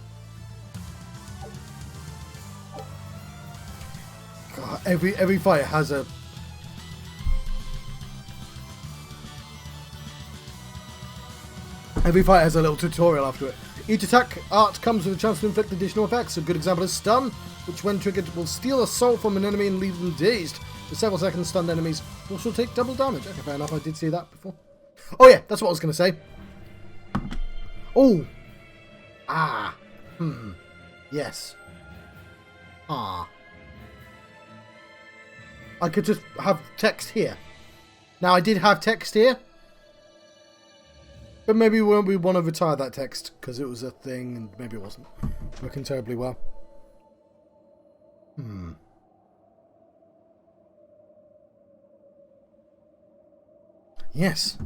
Speaker 1: God, every fight has a... Every fight has a little tutorial after it. Each attack art comes with a chance to inflict additional effects. A good example is stun, which when triggered will steal a soul from an enemy and leave them dazed. For several seconds, stunned enemies will also take double damage. Okay, fair enough, I did see that before. Oh yeah, that's what I was going to say. Oh! Ah! Yes. Ah. I could just have text here. Now, I did have text here. But maybe we want to retire that text because it was a thing and maybe it wasn't working terribly well. Yes.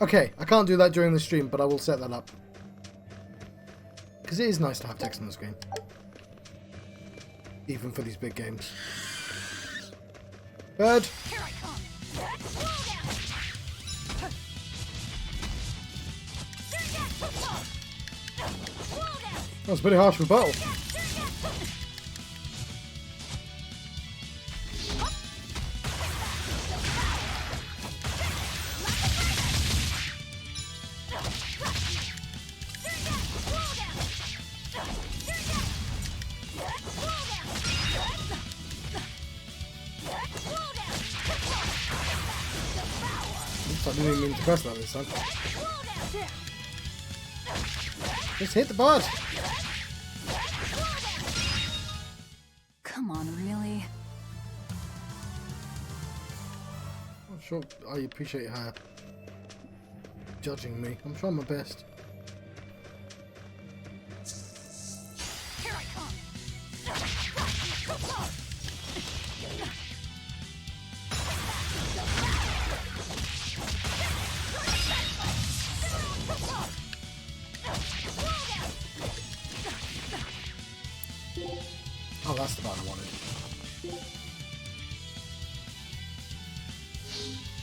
Speaker 1: Okay, I can't do that during the stream, but I will set that up. Because it is nice to have text on the screen. Even for these big games. Bird!
Speaker 3: Here I come.
Speaker 1: That was pretty harsh rebuttal. Oops, I didn't even mean to press that this time. Just hit the boss.
Speaker 4: Come on, really?
Speaker 1: I'm sure I appreciate her judging me. I'm trying my best.
Speaker 3: Here I come.
Speaker 1: Oh, that's the part I wanted.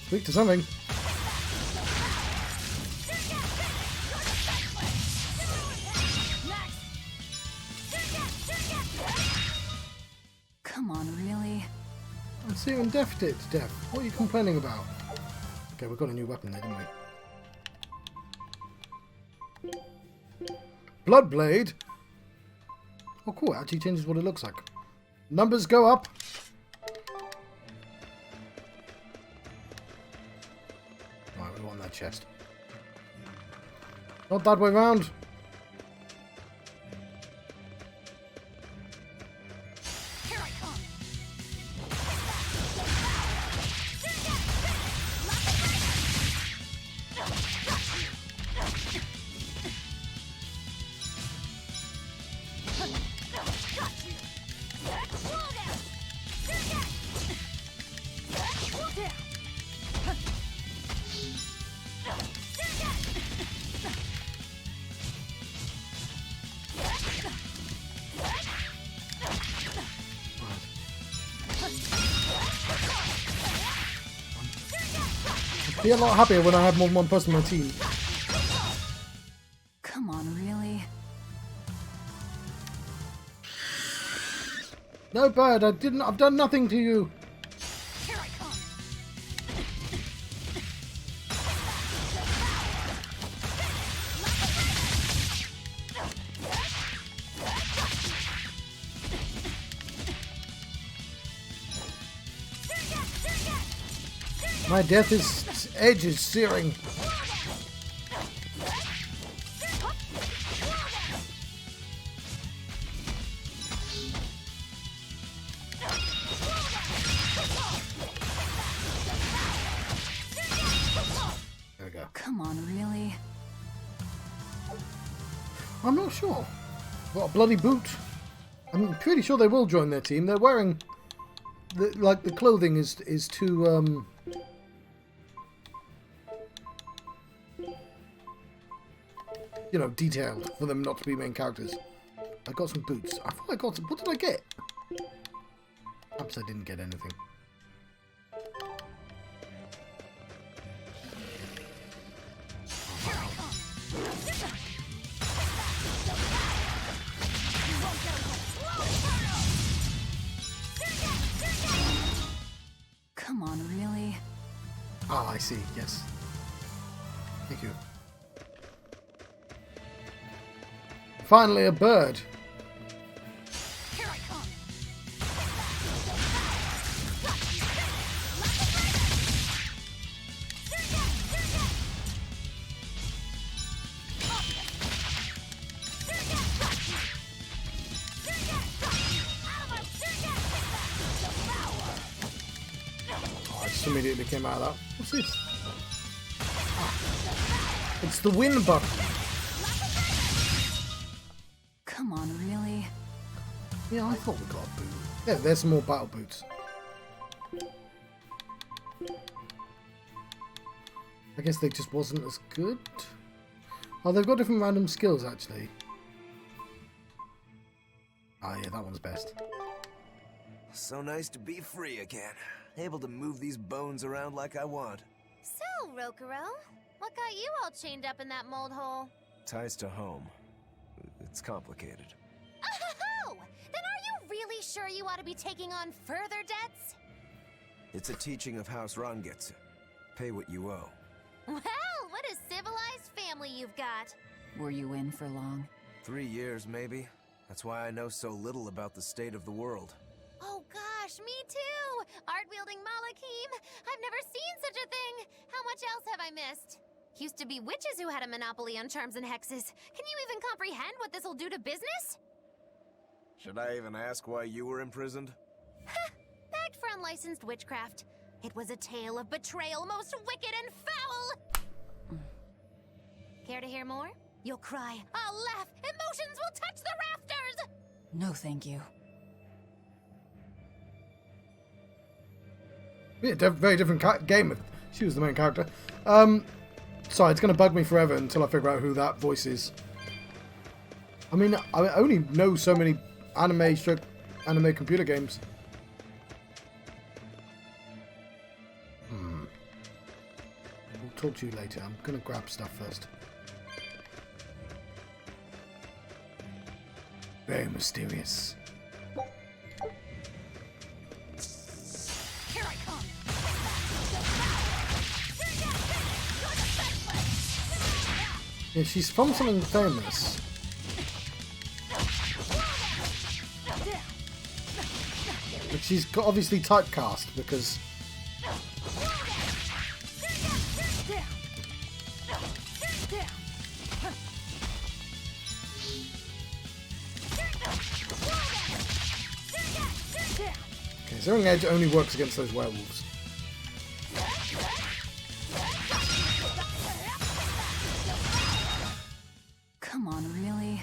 Speaker 1: Speak to something.
Speaker 4: Come on, really?
Speaker 1: I'm seeing Def it, Def. What are you complaining about? Okay, we've got a new weapon there, didn't we? Bloodblade? Oh, cool. It actually changes what it looks like. Numbers go up. Right, we want that chest. Not that way round.
Speaker 3: Here I come.
Speaker 1: I'd be a lot happier when I have more than one person on my team.
Speaker 4: Come on, really?
Speaker 1: No, Bird, I've done nothing to you.
Speaker 3: Here I come.
Speaker 1: My edge is searing. There we go.
Speaker 4: Come on, really?
Speaker 1: I'm not sure. What a bloody boot. I'm pretty sure they will join their team. They're wearing the clothing is too you know, detailed for them not to be main characters. I got some boots. I thought I got some. What did I get? Perhaps I didn't get anything. Oh, wow. Ah, I see. Yes. Thank you. Finally, a bird.
Speaker 3: Here I come.
Speaker 1: Oh, I just immediately came out of that. What's this? It's the win button.
Speaker 4: Come on, really?
Speaker 1: Yeah, I thought we got a boot. Yeah, there's some more battle boots. I guess they just wasn't as good. Oh, they've got different random skills, actually. Ah, yeah, that one's best.
Speaker 2: So nice to be free again. Able to move these bones around like I want.
Speaker 6: So, Rokuro, what got you all chained up in that mold hole?
Speaker 2: Ties to home. It's complicated.
Speaker 6: Oh! Then are you really sure you ought to be taking on further debts?
Speaker 2: It's a teaching of House Rangetsu. Pay what you owe.
Speaker 6: Well, what a civilized family you've got.
Speaker 4: Were you in for long?
Speaker 2: 3 years, maybe. That's why I know so little about the state of the world.
Speaker 6: Oh gosh, me too! Art-wielding Malakim! I've never seen such a thing! How much else have I missed? Used to be witches who had a monopoly on charms and hexes. Can you even comprehend what this'll do to business?
Speaker 2: Should I even ask why you were imprisoned?
Speaker 6: Bagged for unlicensed witchcraft. It was a tale of betrayal most wicked and foul! Care to hear more? You'll cry, I'll laugh, emotions will touch the rafters!
Speaker 4: No, thank you.
Speaker 1: Yeah, very different game. She was the main character. Sorry, it's going to bug me forever until I figure out who that voice is. I mean, I only know so many anime computer games. We'll talk to you later. I'm going to grab stuff first. Very mysterious.
Speaker 3: Here I come.
Speaker 1: Yeah, she's from something famous. But she's got obviously typecast because... Okay, Zeroing Edge only works against those werewolves.
Speaker 4: Come on, really?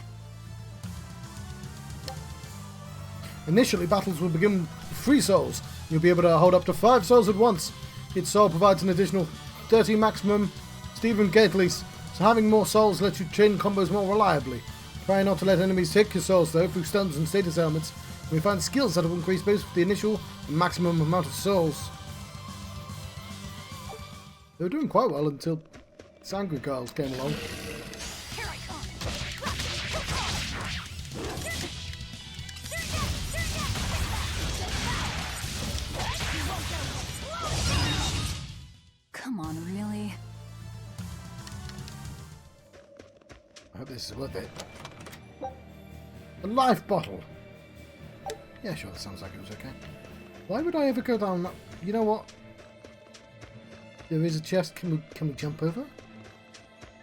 Speaker 1: Initially, battles will begin with 3 souls. You'll be able to hold up to 5 souls at once. Each soul provides an additional 30 maximum Stephen Gately's, so having more souls lets you chain combos more reliably. Try not to let enemies take your souls though through stuns and status ailments. We find skills that will increase both the initial and maximum amount of souls. They were doing quite well until this angry girls came along.
Speaker 3: Here I come.
Speaker 4: Come on, really?
Speaker 1: I hope this is worth it. A life bottle. Yeah, sure, that sounds like it was okay. Why would I ever go down that? You know what? There is a chest. Can we jump over?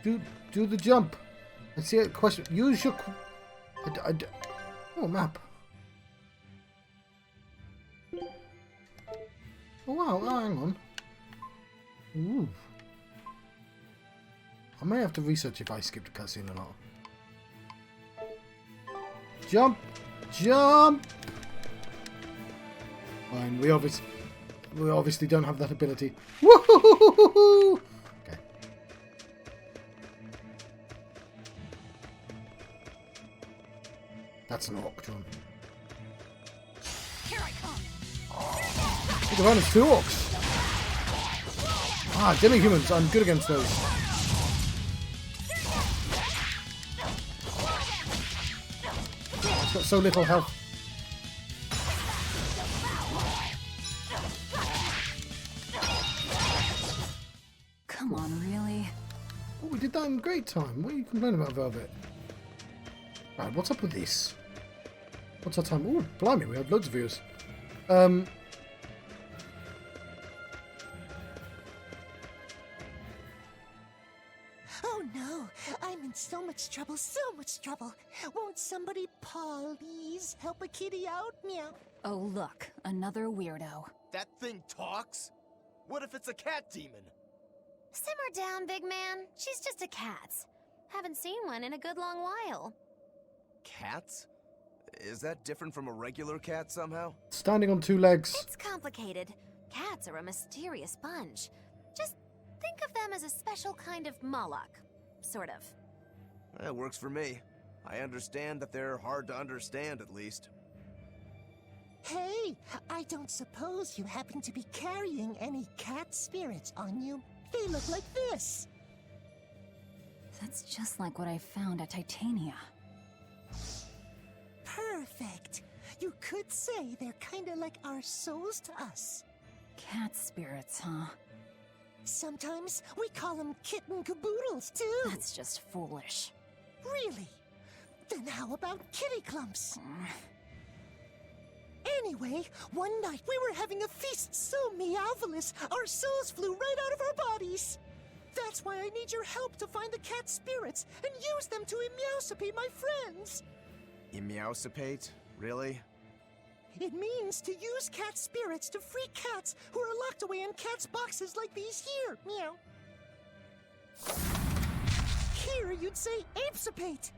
Speaker 1: Do the jump. Let's see a question. Use your... Oh, map. Oh, wow. Oh, hang on. Ooh. I may have to research if I skipped a cutscene or not. Jump! Jump! Fine, we obviously don't have that ability. Woohoo! Okay. That's an orc, John.
Speaker 3: Here I come.
Speaker 1: Look around, it's 2 orcs. Ah, demi-humans. I'm good against those. It's got so little health. time. What are you complaining about, Velvet? Right, what's up with this? What's our time? Oh, blimey, we have loads of viewers.
Speaker 7: Oh no, I'm in so much trouble, so much trouble. Won't somebody please help a kitty out? Meow.
Speaker 3: Oh, look, another weirdo.
Speaker 2: That thing talks? What if it's a cat demon?
Speaker 6: Simmer down, big man. She's just a cat. Haven't seen one in a good long while.
Speaker 2: Cats? Is that different from a regular cat somehow?
Speaker 1: Standing on two legs.
Speaker 6: It's complicated. Cats are a mysterious bunch. Just think of them as a special kind of Moloch. Sort of.
Speaker 2: That works for me. I understand that they're hard to understand, at least.
Speaker 7: Hey, I don't suppose you happen to be carrying any cat spirits on you? They look like this.
Speaker 3: That's just like what I found at Titania.
Speaker 7: Perfect. You could say they're kinda like our souls to us.
Speaker 3: Cat spirits, huh?
Speaker 7: Sometimes we call them kitten caboodles, too.
Speaker 3: That's just foolish.
Speaker 7: Really? Then how about kitty clumps? Anyway, one night we were having a feast so meowvelous, our souls flew right out of our bodies. That's why I need your help to find the cat spirits and use them to emeowsipate my friends.
Speaker 2: Emeowsipate? Really?
Speaker 7: It means to use cat spirits to free cats who are locked away in cats' boxes like these here. Meow. Here you'd say apesipate.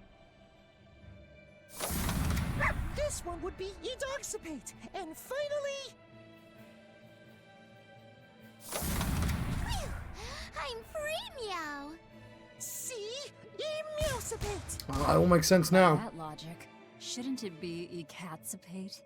Speaker 7: This one would be edogsipate. And finally...
Speaker 6: Phew! I'm free, meow.
Speaker 7: see? Emeowsipate.
Speaker 1: It all makes sense now.
Speaker 4: That logic. Shouldn't it be ecatsipate?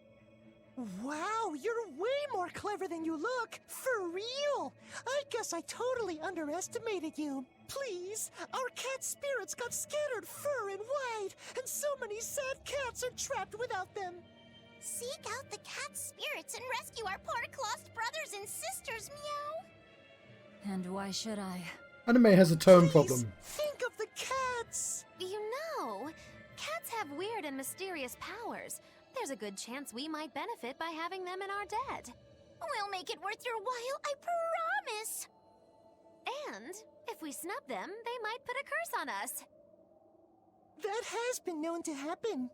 Speaker 7: Wow, you're way more clever than you look. For real. I guess I totally underestimated you. Please, our cat spirits got scattered far and wide, and so many sad cats are trapped without them.
Speaker 6: Seek out the cat spirits and rescue our poor lost brothers and sisters, meow.
Speaker 4: And why should I?
Speaker 1: Anime has a tone
Speaker 7: Please,
Speaker 1: problem.
Speaker 7: think of the cats.
Speaker 6: You know, cats have weird and mysterious powers. There's a good chance we might benefit by having them in our debt. We'll make it worth your while, I promise! And if we snub them, they might put a curse on us.
Speaker 7: That has been known to happen.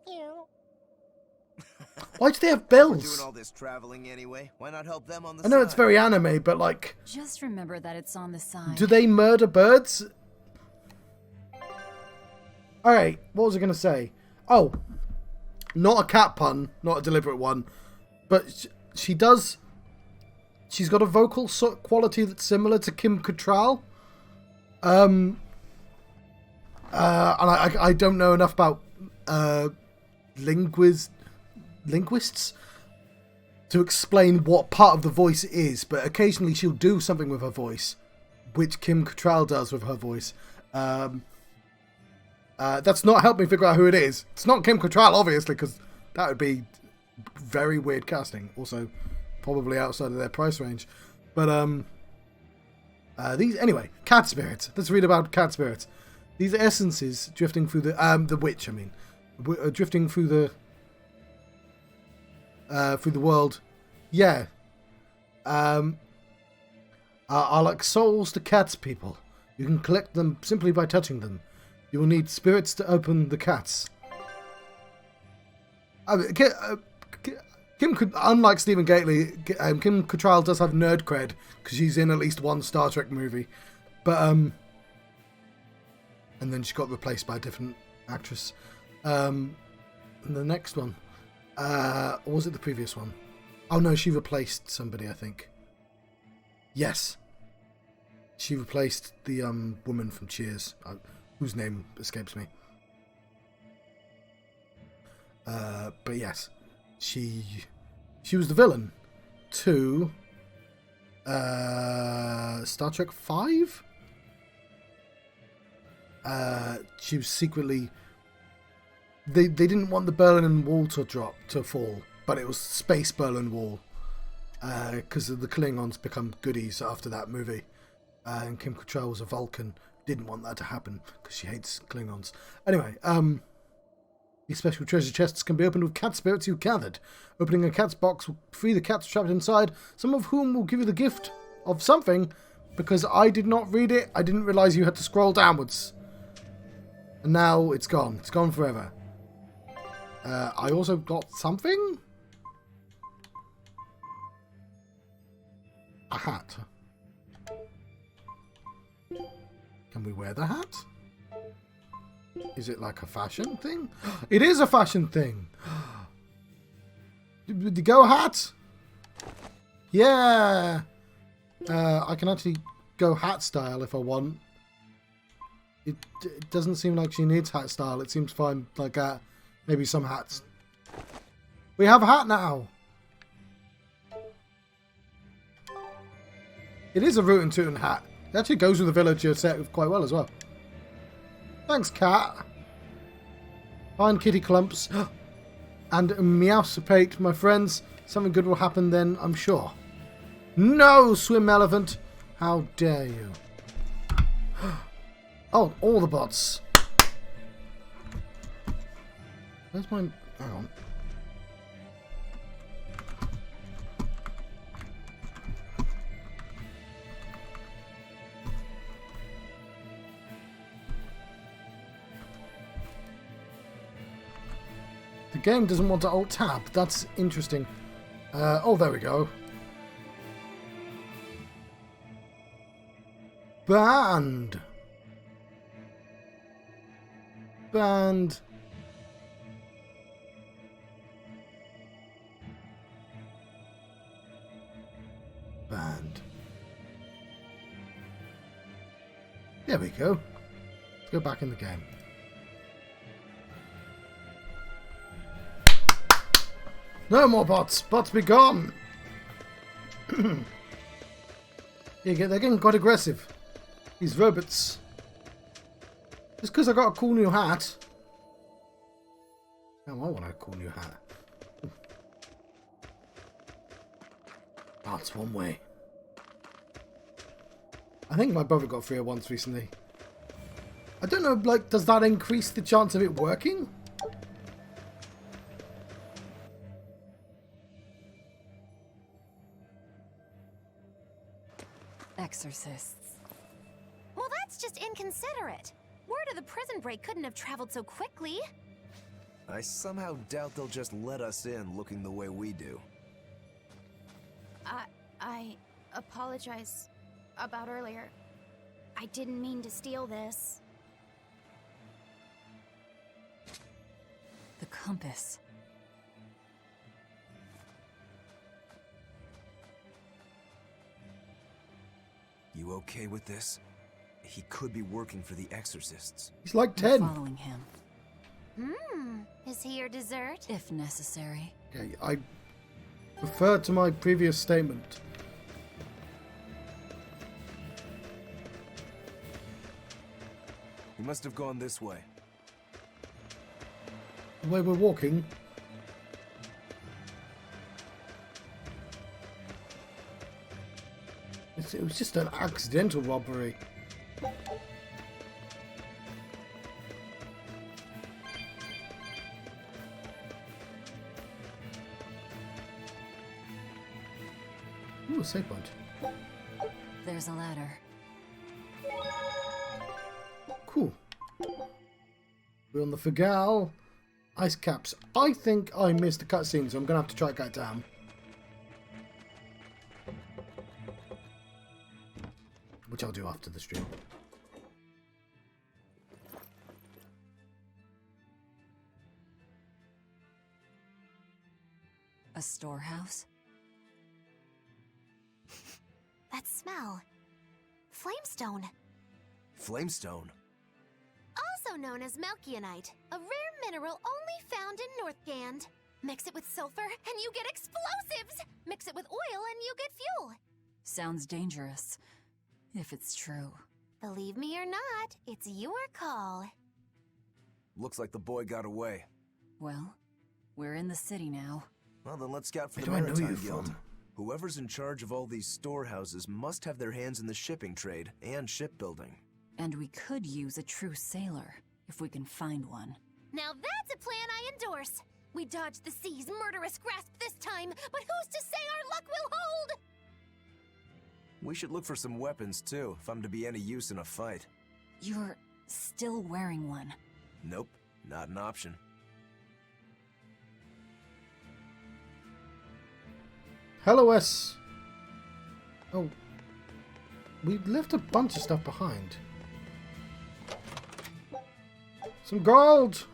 Speaker 1: Why do they have
Speaker 2: We're
Speaker 1: bells?
Speaker 2: doing all this traveling anyway. Why not help them on the
Speaker 1: I know
Speaker 2: side?
Speaker 1: it's very anime, but like,
Speaker 4: Just remember that it's on the side.
Speaker 1: do they murder birds? Alright, what was I going to say? Oh, not a cat pun, not a deliberate one, but she does... She's got a vocal quality that's similar to Kim Cattrall. And I don't know enough about linguists to explain what part of the voice it is, but occasionally she'll do something with her voice, which Kim Cattrall does with her voice. That's not helped me figure out who it is. It's not Kim Cattrall, obviously, because that would be very weird casting. Also, probably outside of their price range. But anyway, cat spirits. Let's read about cat spirits. These are essences drifting through the witch. I mean, drifting through the world. Yeah. Are like souls to cats, people. You can collect them simply by touching them. You will need spirits to open the cats. Unlike Stephen Gately, Kim Cattrall does have nerd cred because she's in at least one Star Trek movie, but and then she got replaced by a different actress. And the next one, or was it the previous one? Oh no, she replaced somebody, I think. Yes, she replaced the woman from Cheers, whose name escapes me. But yes, she was the villain to Star Trek V. She was secretly... They didn't want the Berlin Wall to fall, but it was Space Berlin Wall, because the Klingons become goodies after that movie, and Kim Cattrall was a Vulcan didn't want that to happen because she hates Klingons. Anyway, these special treasure chests can be opened with cat spirits you've gathered. Opening a cat's box will free the cats trapped inside, some of whom will give you the gift of something. Because I did not read it, I didn't realise you had to scroll downwards. And now it's gone. It's gone forever. I also got something? A hat. Can we wear the hat? Is it like a fashion thing? It is a fashion thing! The go hat? Yeah! I can actually go hat style if I want. It doesn't seem like she needs hat style. It seems fine like that. Maybe some hats. We have a hat now! It is a rootin' tootin' hat. It actually goes with the villager set quite well as well. Thanks, cat. Fine kitty clumps. And meowsipate, my friends. Something good will happen then, I'm sure. No, swim elephant! How dare you? Oh, all the bots. Where's my... Hang on. The game doesn't want to alt-tab. That's interesting. Oh, there we go. Band. Band. Band. There we go. Let's go back in the game. No more bots! Bots be gone! They're getting quite aggressive. These robots. Just because I got a cool new hat. Oh, I want a cool new hat. That's one way. I think my brother got 301s recently. I don't know, like, does that increase the chance of it working?
Speaker 4: Exorcists.
Speaker 6: Well, that's just inconsiderate. Word of the prison break couldn't have traveled so quickly.
Speaker 2: I somehow doubt they'll just let us in looking the way we do.
Speaker 8: I apologize about earlier. I didn't mean to steal this.
Speaker 4: The compass.
Speaker 2: You okay with this? He could be working for the exorcists.
Speaker 1: He's like
Speaker 4: I'm
Speaker 1: 10.
Speaker 4: following him,
Speaker 6: Is he your dessert?
Speaker 4: if necessary.
Speaker 1: Okay, I refer to my previous statement.
Speaker 2: He must have gone this way.
Speaker 1: The way we're walking. It was just an accidental robbery. Ooh, a save point.
Speaker 4: There's a ladder.
Speaker 1: Cool. We're on the Fagal. Ice caps. I think I missed a cutscene, so I'm going to have to track that down. Which I'll do after the stream.
Speaker 4: A storehouse?
Speaker 6: That smell. Flamestone.
Speaker 2: Flamestone?
Speaker 6: Also known as Melchionite, a rare mineral only found in Northgand. Mix it with sulfur and you get explosives! Mix it with oil and you get fuel!
Speaker 4: Sounds dangerous. If it's true.
Speaker 6: Believe me or not, it's your call.
Speaker 2: Looks like the boy got away.
Speaker 4: Well, we're in the city now.
Speaker 2: Well, then let's scout for
Speaker 1: Where
Speaker 2: the
Speaker 1: do I know
Speaker 2: Maritime
Speaker 1: you
Speaker 2: Guild.
Speaker 1: from?
Speaker 2: Whoever's in charge of all these storehouses must have their hands in the shipping trade and shipbuilding.
Speaker 3: And we could use a true sailor, if we can find one.
Speaker 6: Now that's a plan I endorse. We dodged the sea's murderous grasp this time, but who's to say our luck will hold?
Speaker 2: We should look for some weapons, too, if I'm to be any use in a fight.
Speaker 3: You're still wearing one.
Speaker 2: Nope, not an option.
Speaker 1: Hello, S. Oh. We left a bunch of stuff behind. Some gold!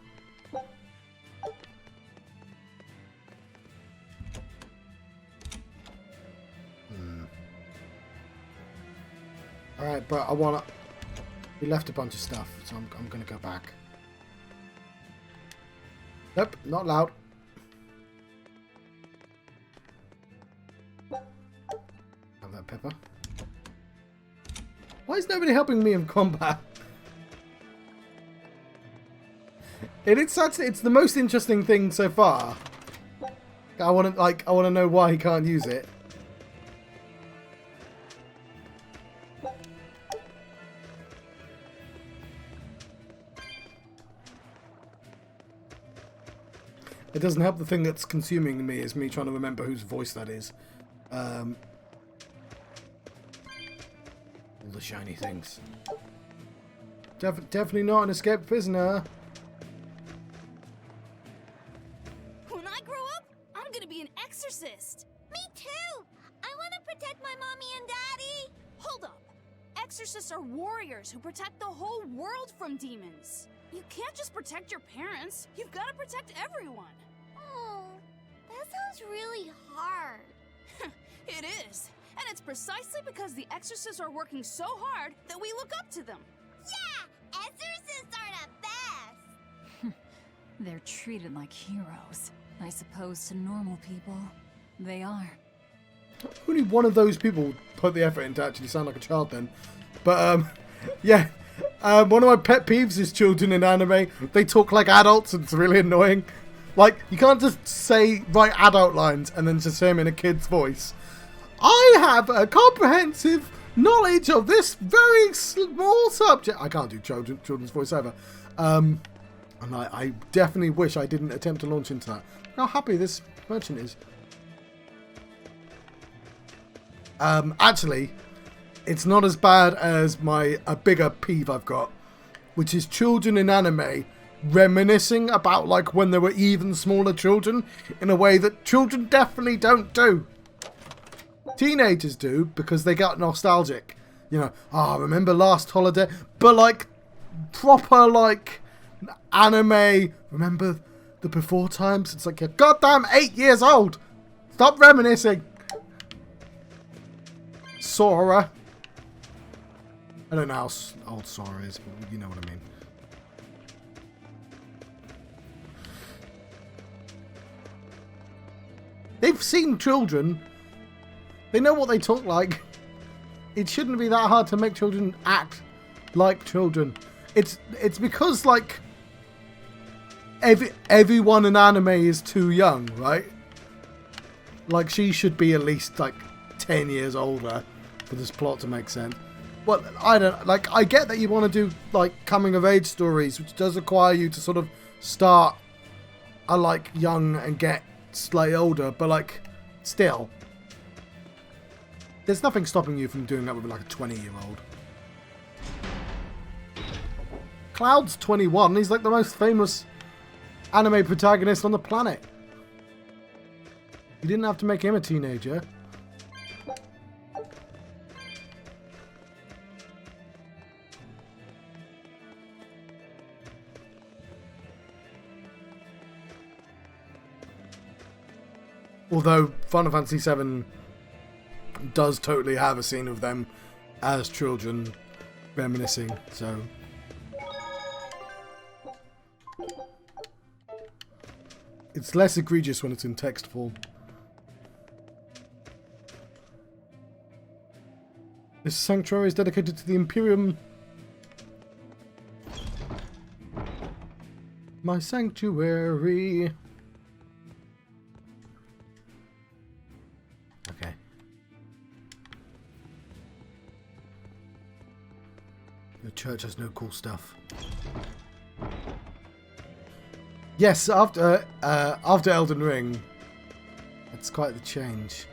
Speaker 1: Alright, but I wanna... We left a bunch of stuff, so I'm gonna go back. Nope, not loud. Have that pepper. Why is nobody helping me in combat? It's the most interesting thing so far. I want to know why he can't use it. It doesn't help the thing that's consuming me is me trying to remember whose voice that is. All the shiny things. Definitely not an escaped prisoner.
Speaker 3: When I grow up, I'm gonna be an exorcist.
Speaker 6: Me too! I want to protect my mommy and daddy!
Speaker 3: Hold up. Exorcists are warriors who protect the whole world from demons. You can't just protect your parents. You've got to protect everyone.
Speaker 6: Oh, that sounds really hard.
Speaker 3: It is. And it's precisely because the exorcists are working so hard that we look up to them.
Speaker 6: Yeah! Exorcists are the best!
Speaker 4: They're treated like heroes. I suppose to normal people, they are.
Speaker 1: Only one of those people put the effort in to actually sound like a child then. But, yeah. One of my pet peeves is children in anime. They talk like adults and it's really annoying. Like, you can't just write adult lines and then just say them in a kid's voice. I have a comprehensive knowledge of this very small subject. I can't do children's voice either. And I definitely wish I didn't attempt to launch into that. Look how happy this merchant is. Actually, it's not as bad as a bigger peeve I've got, which is children in anime reminiscing about like when they were even smaller children in a way that children definitely don't do. Teenagers do because they got nostalgic. You know, remember last holiday? But like proper like anime, remember the before times? It's like you're goddamn 8 years old. Stop reminiscing. Sora. I don't know how old Sora is, but you know what I mean. They've seen children. They know what they talk like. It shouldn't be that hard to make children act like children. It's because like everyone in anime is too young, right? Like she should be at least like 10 years older for this plot to make sense. Well, I don't like. I get that you want to do like coming of age stories, which does require you to sort of start like young and get slightly older, but like still, there's nothing stopping you from doing that with like a 20-year-old. Cloud's 21. He's like the most famous anime protagonist on the planet. You didn't have to make him a teenager. Although Final Fantasy VII does totally have a scene of them as children reminiscing, so... It's less egregious when it's in text form. This sanctuary is dedicated to the Imperium. My sanctuary. Okay. church has no cool stuff. Yes, after Elden Ring, it's quite the change.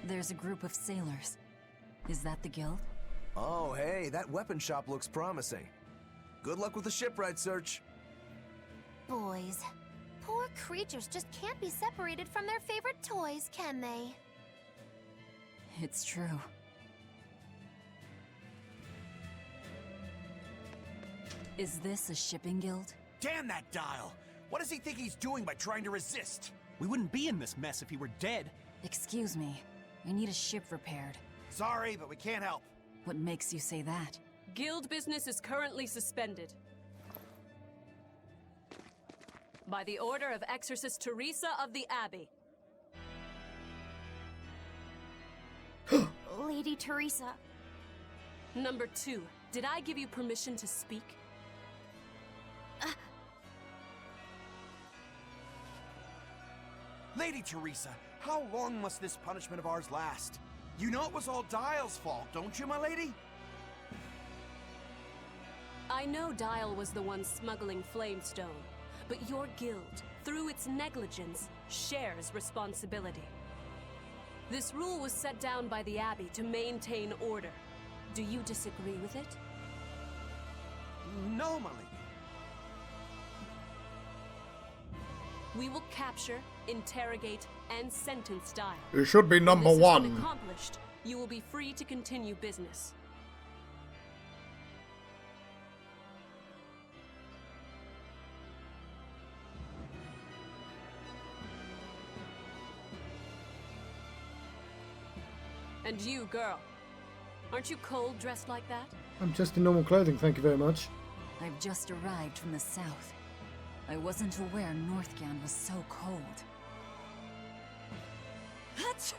Speaker 4: There's a group of sailors. Is that the guild?
Speaker 2: Oh, hey, that weapon shop looks promising. Good luck with the shipwright search.
Speaker 6: Boys. Poor creatures just can't be separated from their favorite toys, can they?
Speaker 4: It's true. Is this a shipping guild?
Speaker 9: Damn that dial! What does he think he's doing by trying to resist?
Speaker 5: We wouldn't be in this mess if he were dead.
Speaker 4: Excuse me. I need a ship repaired.
Speaker 9: Sorry, but we can't help.
Speaker 4: What makes you say that?
Speaker 10: Guild business is currently suspended. By the order of Exorcist Teresa of the Abbey.
Speaker 8: Lady Teresa.
Speaker 10: Number 2, did I give you permission to speak?
Speaker 9: Lady Teresa, how long must this punishment of ours last? You know it was all Dial's fault, don't you, my lady?
Speaker 10: I know Dial was the one smuggling Flamestone, but your guild, through its negligence, shares responsibility. This rule was set down by the Abbey to maintain order. Do you disagree with it?
Speaker 9: No, my lady.
Speaker 10: We will capture, interrogate, and sentence Dial.
Speaker 1: It should be number
Speaker 10: When this has
Speaker 1: one.
Speaker 10: been accomplished, you will be free to continue business. And you, girl, aren't you cold dressed like that?
Speaker 1: I'm just in normal clothing, thank you very much.
Speaker 4: I've just arrived from the south. I wasn't aware Northgand was so cold.
Speaker 10: What?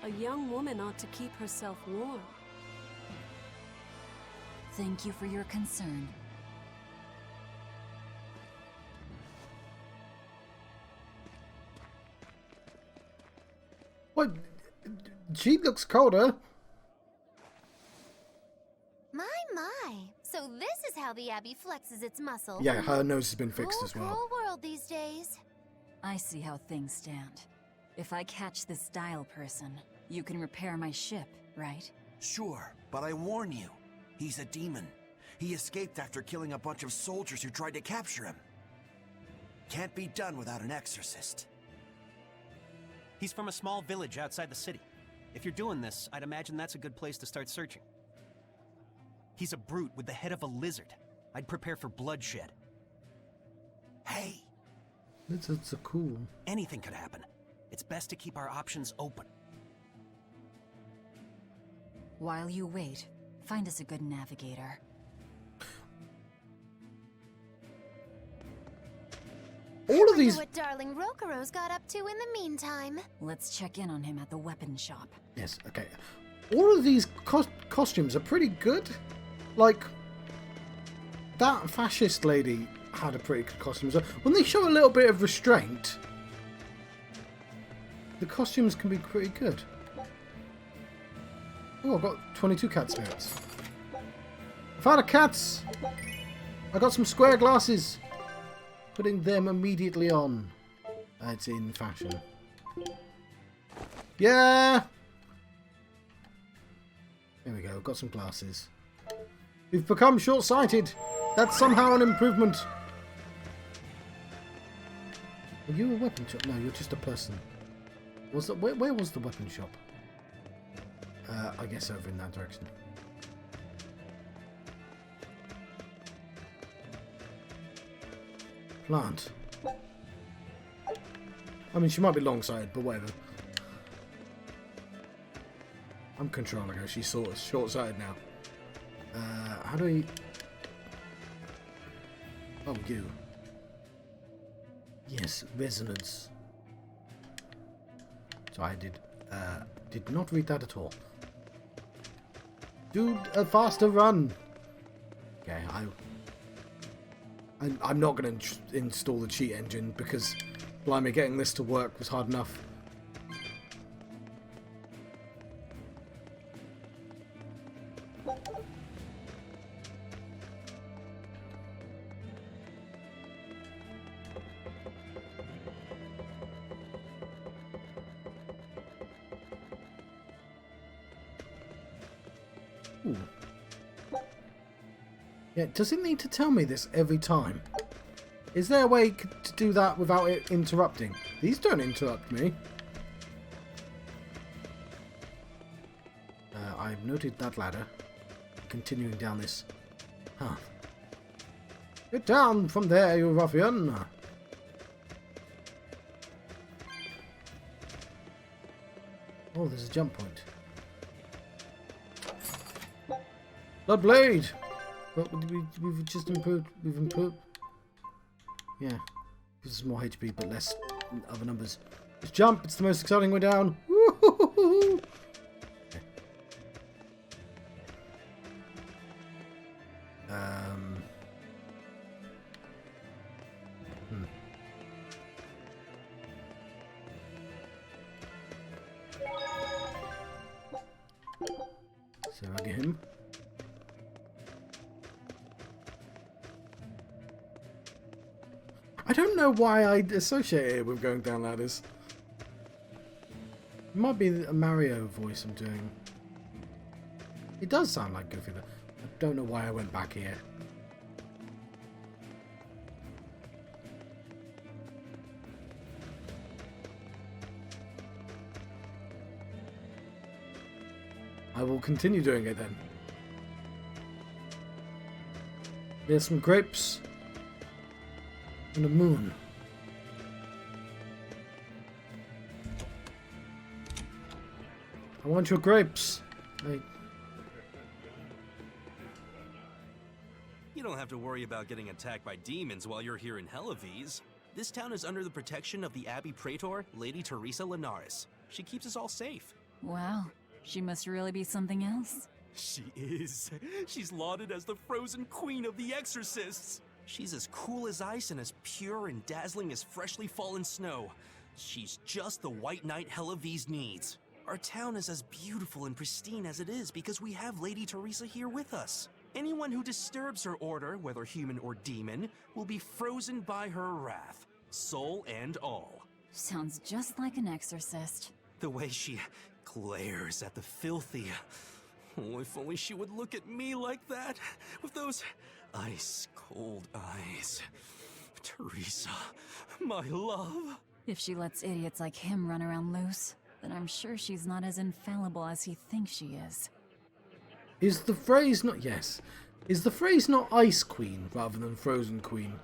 Speaker 10: A young woman ought to keep herself warm.
Speaker 4: Thank you for your concern.
Speaker 1: What? She looks colder.
Speaker 6: My. So this is how the Abbey flexes its muscle.
Speaker 1: Yeah, her nose has been fixed
Speaker 6: Cool,
Speaker 1: as well.
Speaker 6: cruel world these days.
Speaker 4: I see how things stand. If I catch this Dial person, you can repair my ship, right?
Speaker 9: Sure, but I warn you, he's a demon. He escaped after killing a bunch of soldiers who tried to capture him. Can't be done without an exorcist.
Speaker 5: He's from a small village outside the city. If you're doing this, I'd imagine that's a good place to start searching. He's a brute with the head of a lizard. I'd prepare for bloodshed. Hey,
Speaker 1: Lizards are cool.
Speaker 5: anything could happen. It's best to keep our options open.
Speaker 4: While you wait, find us a good navigator.
Speaker 1: All of these...
Speaker 6: What darling Rokuro's got up to in the meantime.
Speaker 4: Let's check in on him at the weapon shop.
Speaker 1: Yes, okay. All of these costumes are pretty good. Like, that fascist lady had a pretty good costume. So when they show a little bit of restraint, the costumes can be pretty good. Oh, I've got 22 cat spirits. I found a cats! I got some square glasses. Putting them immediately on. It's in fashion. Yeah! There we go, got some glasses. We've become short-sighted. That's somehow an improvement. Are you a weapon shop? No, you're just a person. Was that where was the weapon shop? I guess over in that direction. Plant. I mean, she might be long-sighted, but whatever. I'm controlling her. She's sort of short-sighted now. How do we... Oh, you. Yes, resonance. So I did not read that at all. Do a faster run. Okay, I'm not going to install the cheat engine because, blimey, getting this to work was hard enough. Ooh. Yeah, does it need to tell me this every time? Is there a way to do that without it interrupting? These don't interrupt me. I've noted that ladder. Continuing down this path. Get down from there, you ruffian! Oh, there's a jump point. Blood blade! But we've just improved. We've improved. Yeah. Gives us more HP, but less other numbers. Just jump! It's the most exciting way down! Woo-hoo-hoo-hoo! So I get him. I don't know why I associate it with going down ladders. It might be a Mario voice I'm doing. It does sound like Goofy though. I don't know why I went back here. I will continue doing it then. There's some grapes and a moon. I want your grapes.
Speaker 11: You don't have to worry about getting attacked by demons while you're here in Helavies. This town is under the protection of the Abbey Praetor, Lady Teresa Linares. She keeps us all safe.
Speaker 4: Wow, she must really be something else.
Speaker 11: She is. She's lauded as the frozen queen of the exorcists. She's as cool as ice and as pure and dazzling as freshly fallen snow. She's just the white knight Helavies needs. Our town is as beautiful and pristine as it is because we have Lady Teresa here with us. Anyone who disturbs her order, whether human or demon, will be frozen by her wrath, soul and all.
Speaker 4: Sounds just like an exorcist.
Speaker 11: The way she glares at the filthy. Oh, if only she would look at me like that, with those ice-cold eyes. Teresa, my love.
Speaker 4: If she lets idiots like him run around loose, then I'm sure she's not as infallible as he thinks she is.
Speaker 1: Is the phrase not... Yes. Is the phrase not Ice Queen rather than Frozen Queen?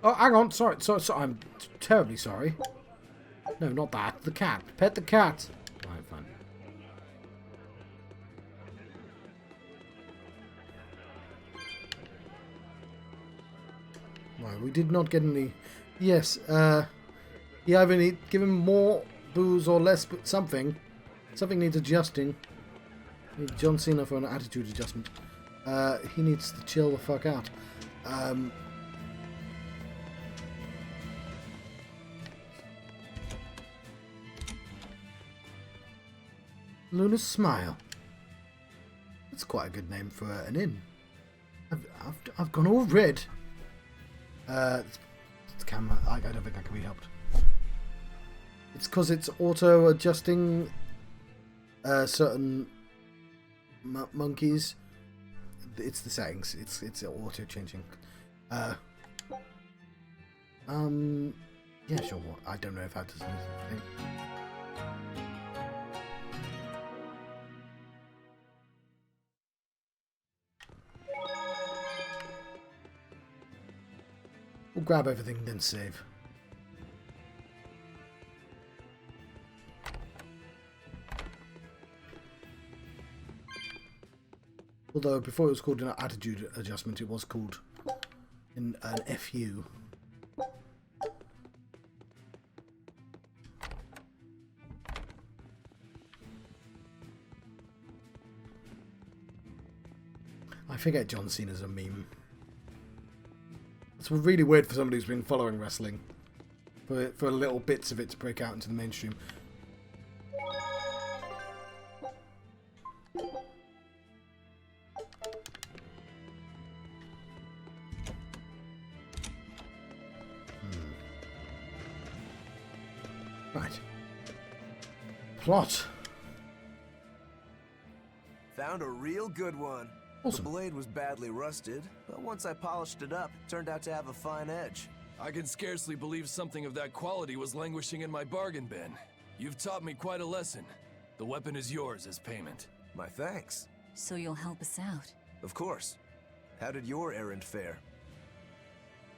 Speaker 1: Oh, hang on. Sorry. I'm terribly sorry. No, not that. The cat. Pet the cat. Right, fine. Right, we did not get any... Yes, you either need... Give him more booze or less, but something. Something needs adjusting. Need John Cena for an attitude adjustment. He needs to chill the fuck out. Luna's Smile. That's quite a good name for an inn. I've gone all red. It's the camera. I don't think that can be helped. It's because it's auto adjusting certain monkeys. It's the settings. It's auto changing. Yeah, sure. I don't know if that does anything. We'll grab everything, then save. Although before it was called an attitude adjustment, it was called an FU. I forget John Cena's a meme. It's really weird for somebody who's been following wrestling. For little bits of it to break out into the mainstream. Right. plot.
Speaker 2: Found a real good one.
Speaker 1: Awesome.
Speaker 2: The blade was badly rusted, but once I polished it up, it turned out to have a fine edge.
Speaker 12: I can scarcely believe something of that quality was languishing in my bargain bin. You've taught me quite a lesson. The weapon is yours as payment.
Speaker 2: My thanks.
Speaker 4: So you'll help us out?
Speaker 2: Of course. How did your errand fare?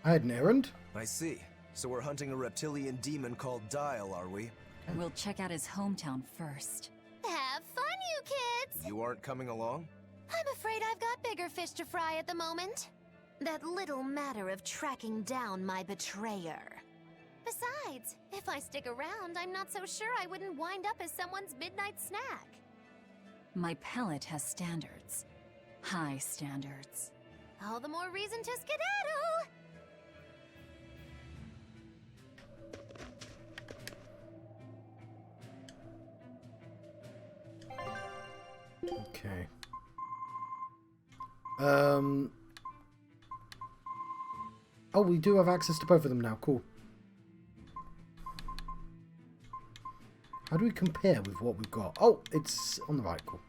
Speaker 1: I had an errand.
Speaker 2: I see. So we're hunting a reptilian demon called Dial, are we?
Speaker 4: We'll check out his hometown first.
Speaker 6: Have fun, you kids!
Speaker 2: You aren't coming along?
Speaker 6: I'm afraid I've got bigger fish to fry at the moment. That little matter of tracking down my betrayer. Besides, if I stick around, I'm not so sure I wouldn't wind up as someone's midnight snack.
Speaker 4: My pellet has standards. High standards.
Speaker 6: All the more reason to skedaddle!
Speaker 1: Okay. Oh, we do have access to both of them now. Cool. How do we compare with what we've got? Oh, it's on the right. Cool.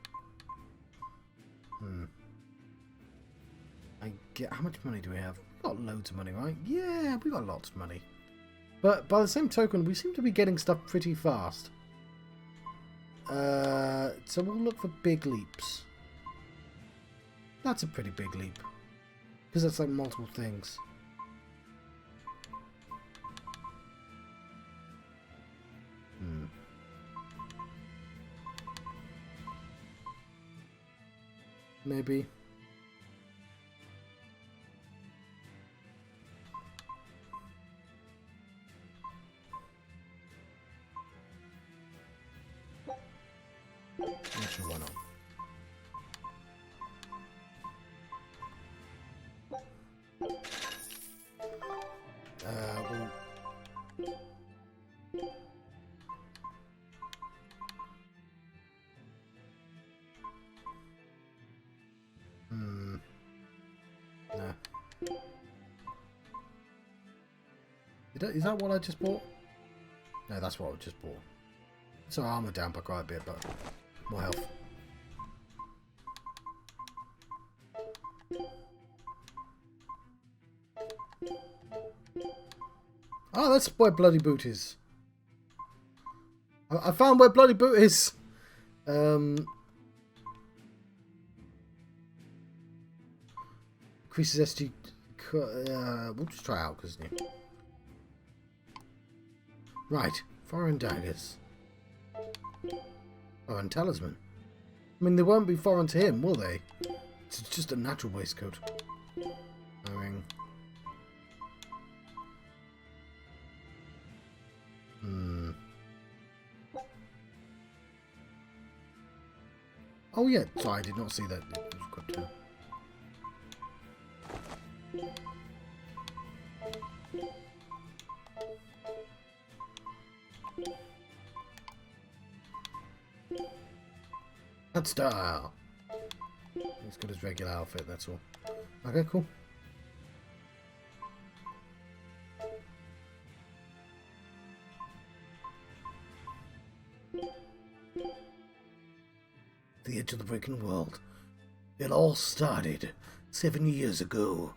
Speaker 1: I get. How much money do we have? We've got loads of money, right? Yeah, we got lots of money. But by the same token, we seem to be getting stuff pretty fast. So we'll look for big leaps. That's a pretty big leap. Because that's like multiple things. Maybe. Actually, why not? Nah. Is that what I just bought? No, that's what I just bought. So armor down by quite a bit, but more health. Oh, that's where Bloody Boot is. I found where Bloody Boot is. Increases SG. We'll just try out because new. Right, foreign daggers. Foreign talisman. I mean, they won't be foreign to him, will they? It's just a natural waistcoat. Ring. Oh yeah, sorry, I did not see that. It was good too. That style. As good as regular outfit, that's all. Okay, cool. The edge of the breaking world. It all started 7 years ago,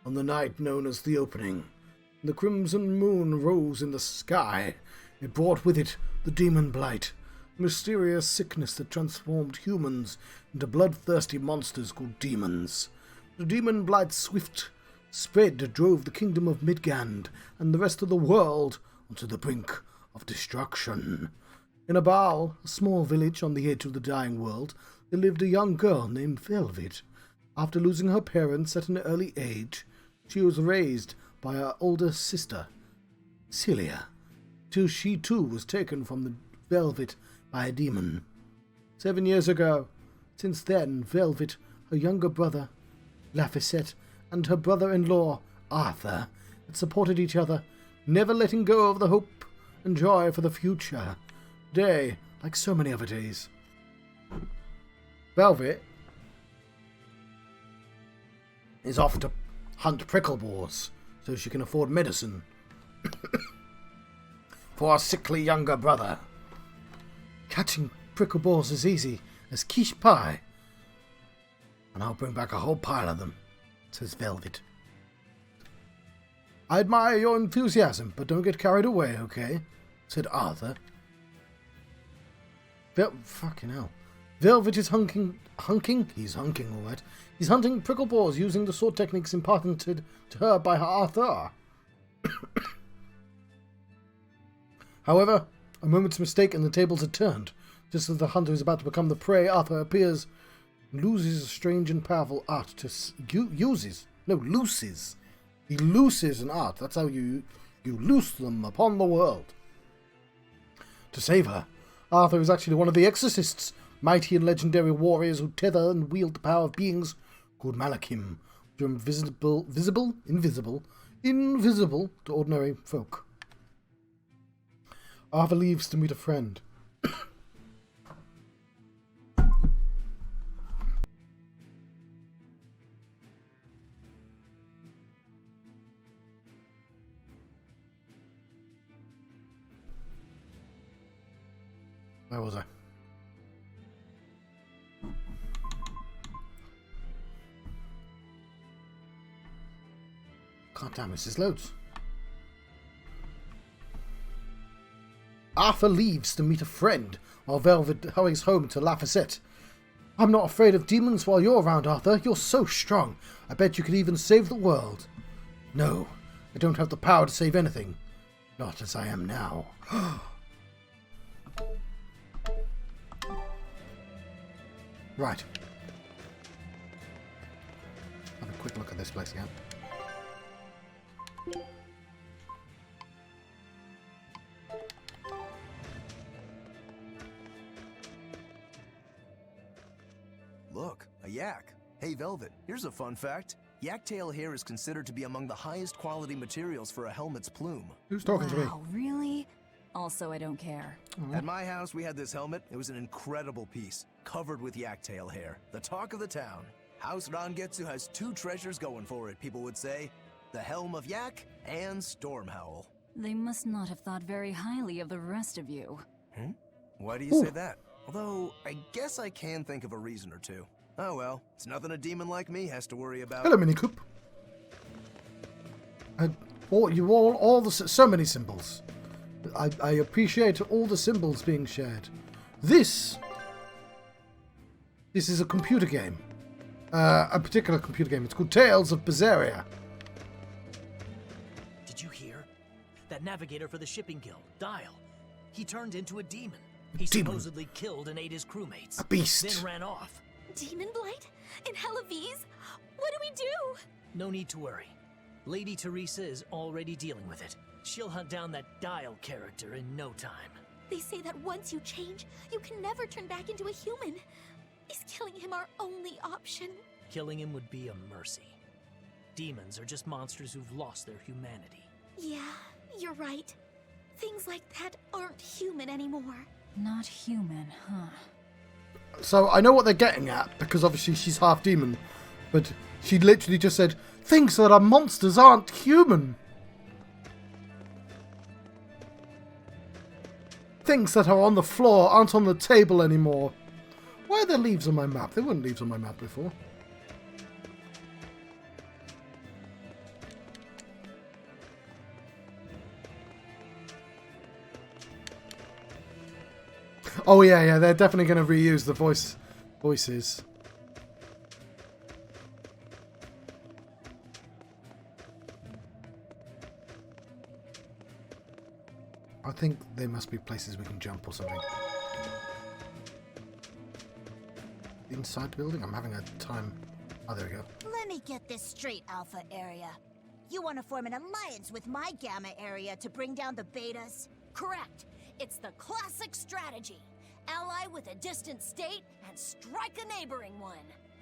Speaker 1: on the night known as the opening. The crimson moon rose in the sky. It brought with it the demon blight, a mysterious sickness that transformed humans into bloodthirsty monsters called demons. The demon blight's swift spread drove the kingdom of Midgand and the rest of the world onto the brink of destruction. In Abal, a small village on the edge of the dying world, there lived a young girl named Velvet. After losing her parents at an early age, she was raised by her older sister, Celia, till she too was taken from the Velvet by a demon. 7 years ago. Since then, Velvet, her younger brother, Laphicet, and her brother-in-law, Arthur, had supported each other, never letting go of the hope and joy for the future. Today, like so many other days, Velvet is off to hunt prickleballs so she can afford medicine for her sickly younger brother. Catching prickle balls is easy as quiche pie. And I'll bring back a whole pile of them, says Velvet. I admire your enthusiasm, but don't get carried away, okay? Said Arthur. Fucking hell. Velvet is hunking? He's hunking, all right. He's hunting prickle balls using the sword techniques imparted to her by her Arthur. However, a moment's mistake and the tables are turned. Just as the hunter is about to become the prey, Arthur appears, loses a strange and powerful art to looses. He looses an art. That's how you loose them upon the world. To save her, Arthur is actually one of the exorcists, mighty and legendary warriors who tether and wield the power of beings called Malachim, which are invisible to ordinary folk. Arthur leaves to meet a friend. Where was I? God damn, this is loads. Arthur leaves to meet a friend, while Velvet hurries home to Lafayette. I'm not afraid of demons while you're around, Arthur. You're so strong. I bet you could even save the world. No, I don't have the power to save anything. Not as I am now. Right. Have a quick look at this place again.
Speaker 2: Look, a yak. Hey, Velvet, here's a fun fact. Yak tail hair is considered to be among the highest quality materials for a helmet's plume.
Speaker 1: Who's talking to me?
Speaker 3: Wow, really? Also, I don't care.
Speaker 2: At my house, we had this helmet. It was an incredible piece, covered with yak tail hair. The talk of the town. House Rangetsu has two treasures going for it, people would say. The Helm of Yak and Stormhowl.
Speaker 4: They must not have thought very highly of the rest of you.
Speaker 2: Why do you say that? Although, I guess I can think of a reason or two. Oh well, it's nothing a demon like me has to worry about.
Speaker 1: Hello, Minicoop. So many symbols. I appreciate all the symbols being shared. This is a computer game. A particular computer game. It's called Tales of Berseria.
Speaker 13: Did you hear? That navigator for the shipping guild, Dial. He turned into a demon. He supposedly killed and ate his crewmates.
Speaker 1: A beast.
Speaker 13: Then ran off.
Speaker 8: Demon Blight? In Hellevese? What do we do?
Speaker 13: No need to worry. Lady Teresa is already dealing with it. She'll hunt down that Dial character in no time.
Speaker 8: They say that once you change, you can never turn back into a human. Is killing him our only option?
Speaker 13: Killing him would be a mercy. Demons are just monsters who've lost their humanity.
Speaker 8: Yeah, you're right. Things like that aren't human anymore.
Speaker 4: Not human, huh?
Speaker 1: So I know what they're getting at, because obviously she's half demon. But she literally just said, things that are monsters aren't human. Things that are on the floor aren't on the table anymore. Why are there leaves on my map? There weren't leaves on my map before. Oh yeah, they're definitely going to reuse the voices. I think there must be places we can jump or something. Inside the building? I'm having a time. Oh, there we go.
Speaker 14: Let me get this straight, Alpha Area. You want to form an alliance with my Gamma Area to bring down the Betas?
Speaker 3: Correct. It's the classic strategy. Ally with a distant state and strike a neighboring one.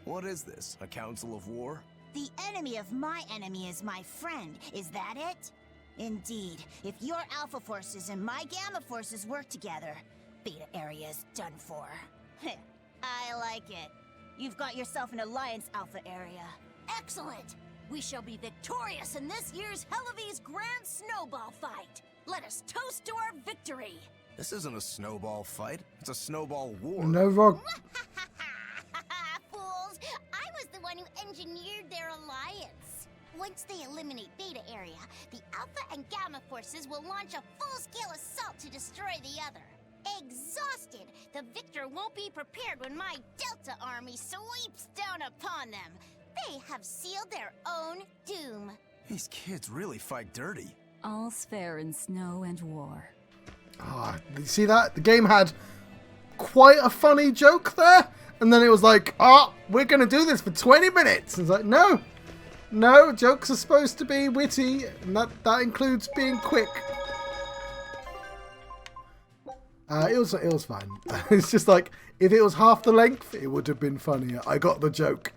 Speaker 2: What is this? A council of war?
Speaker 14: The enemy of my enemy is my friend. Is that it? Indeed. If your Alpha forces and my Gamma forces work together, Beta Area is done for. I like it. You've got yourself an alliance, Alpha Area.
Speaker 3: Excellent! We shall be victorious in this year's Hellevese Grand Snowball Fight. Let us toast to our victory.
Speaker 2: This isn't a snowball fight. It's a snowball war.
Speaker 1: No rock.
Speaker 14: Fools! I was the one who engineered their alliance. Once they eliminate Beta Area, the Alpha and Gamma forces will launch a full-scale assault to destroy the other. Exhausted, the victor won't be prepared when my Delta army sweeps down upon them. They have sealed their own doom.
Speaker 2: These kids really fight dirty.
Speaker 3: All's fair in snow and war.
Speaker 1: Ah, you see that? The game had quite a funny joke there. And then it was like, oh, we're going to do this for 20 minutes. And it's like, no. No, jokes are supposed to be witty. And that includes being quick. It was fine. It's just like, if it was half the length, it would have been funnier. I got the joke.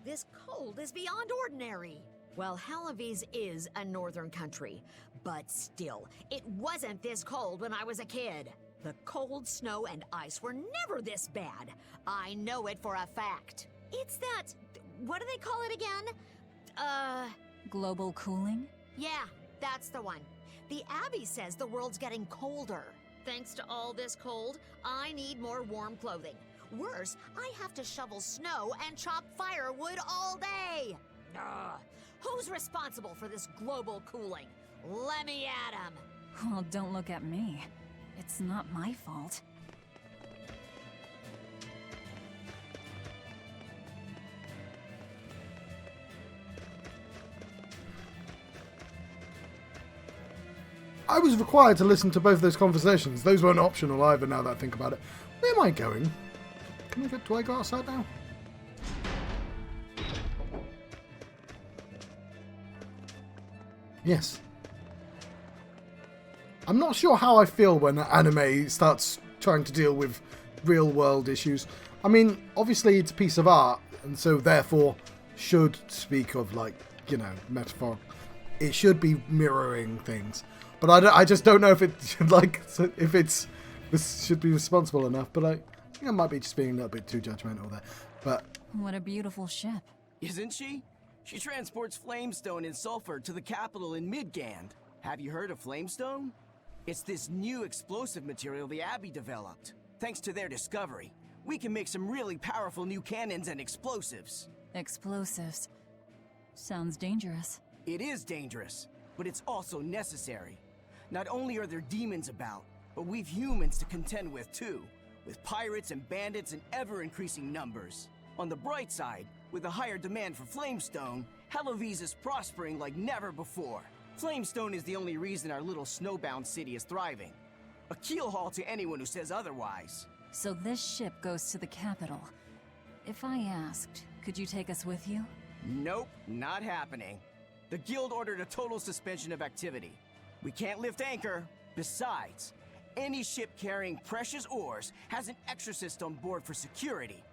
Speaker 15: This cold is beyond ordinary. Well, Halavis is a northern country, but still, it wasn't this cold when I was a kid. The cold, snow, and ice were never this bad. I know it for a fact. It's that... what do they call it again?
Speaker 3: Global cooling?
Speaker 15: Yeah, that's the one. The Abbey says the world's getting colder. Thanks to all this cold, I need more warm clothing. Worse, I have to shovel snow and chop firewood all day. Ugh. Who's responsible for this global cooling? Let me at him.
Speaker 3: Well, don't look at me. It's not my fault.
Speaker 1: I was required to listen to both those conversations. Those weren't optional either, now that I think about it. Where am I going? Do I go outside now? Yes. I'm not sure how I feel when anime starts trying to deal with real world issues. I mean, obviously it's a piece of art, and so therefore should speak of, like, you know, metaphor. It should be mirroring things. But I just don't know if it should, like, if it's this should be responsible enough. But I think I might be just being a little bit too judgmental there. But
Speaker 3: what a beautiful ship.
Speaker 16: Isn't she? She transports flamestone and sulfur to the capital in Midgand. Have you heard of flamestone? It's this new explosive material the Abbey developed. Thanks to their discovery, we can make some really powerful new cannons and explosives.
Speaker 3: Explosives. Sounds dangerous.
Speaker 16: It is dangerous, but it's also necessary. Not only are there demons about, but we've humans to contend with too, with pirates and bandits in ever-increasing numbers. On the bright side, with a higher demand for flamestone, Halavis is prospering like never before. Flamestone is the only reason our little snowbound city is thriving. A keelhaul to anyone who says otherwise.
Speaker 3: So this ship goes to the capital. If I asked, could you take us with you?
Speaker 16: Nope, not happening. The guild ordered a total suspension of activity. We can't lift anchor. Besides, any ship carrying precious ores has an exorcist on board for security.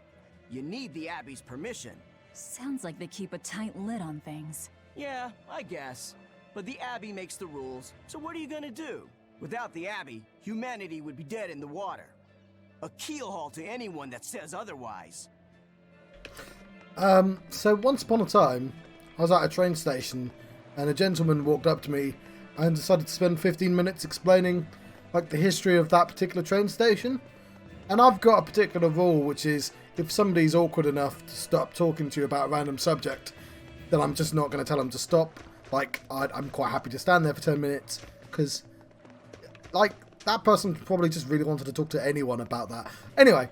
Speaker 16: You need the Abbey's permission.
Speaker 3: Sounds like they keep a tight lid on things.
Speaker 16: Yeah, I guess. But the Abbey makes the rules, so what are you gonna do? Without the Abbey, humanity would be dead in the water. A keelhaul to anyone that says otherwise.
Speaker 1: So once upon a time, I was at a train station, and a gentleman walked up to me and decided to spend 15 minutes explaining, like, the history of that particular train station. And I've got a particular rule, which is, if somebody's awkward enough to stop talking to you about a random subject, then I'm just not going to tell them to stop. Like, I'm quite happy to stand there for 10 minutes, because, like, that person probably just really wanted to talk to anyone about that. Anyway,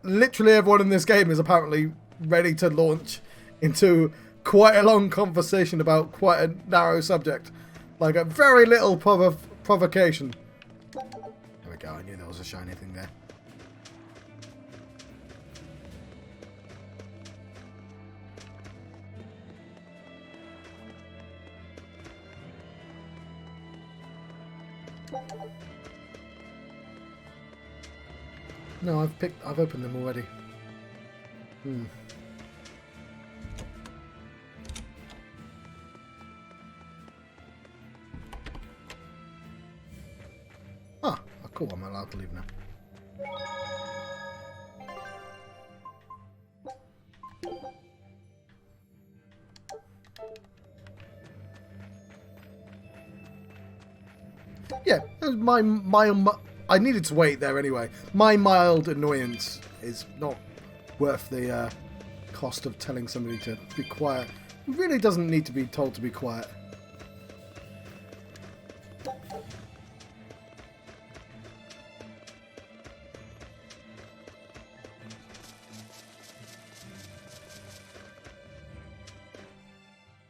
Speaker 1: literally everyone in this game is apparently ready to launch into quite a long conversation about quite a narrow subject. Like, a very little provocation. There we go, I knew there was a shiny thing there. No, I've opened them already. Ah, cool, I'm allowed to leave now. yeah, I needed to wait there anyway. My mild annoyance is not worth the cost of telling somebody to be quiet. It really doesn't need to be told to be quiet.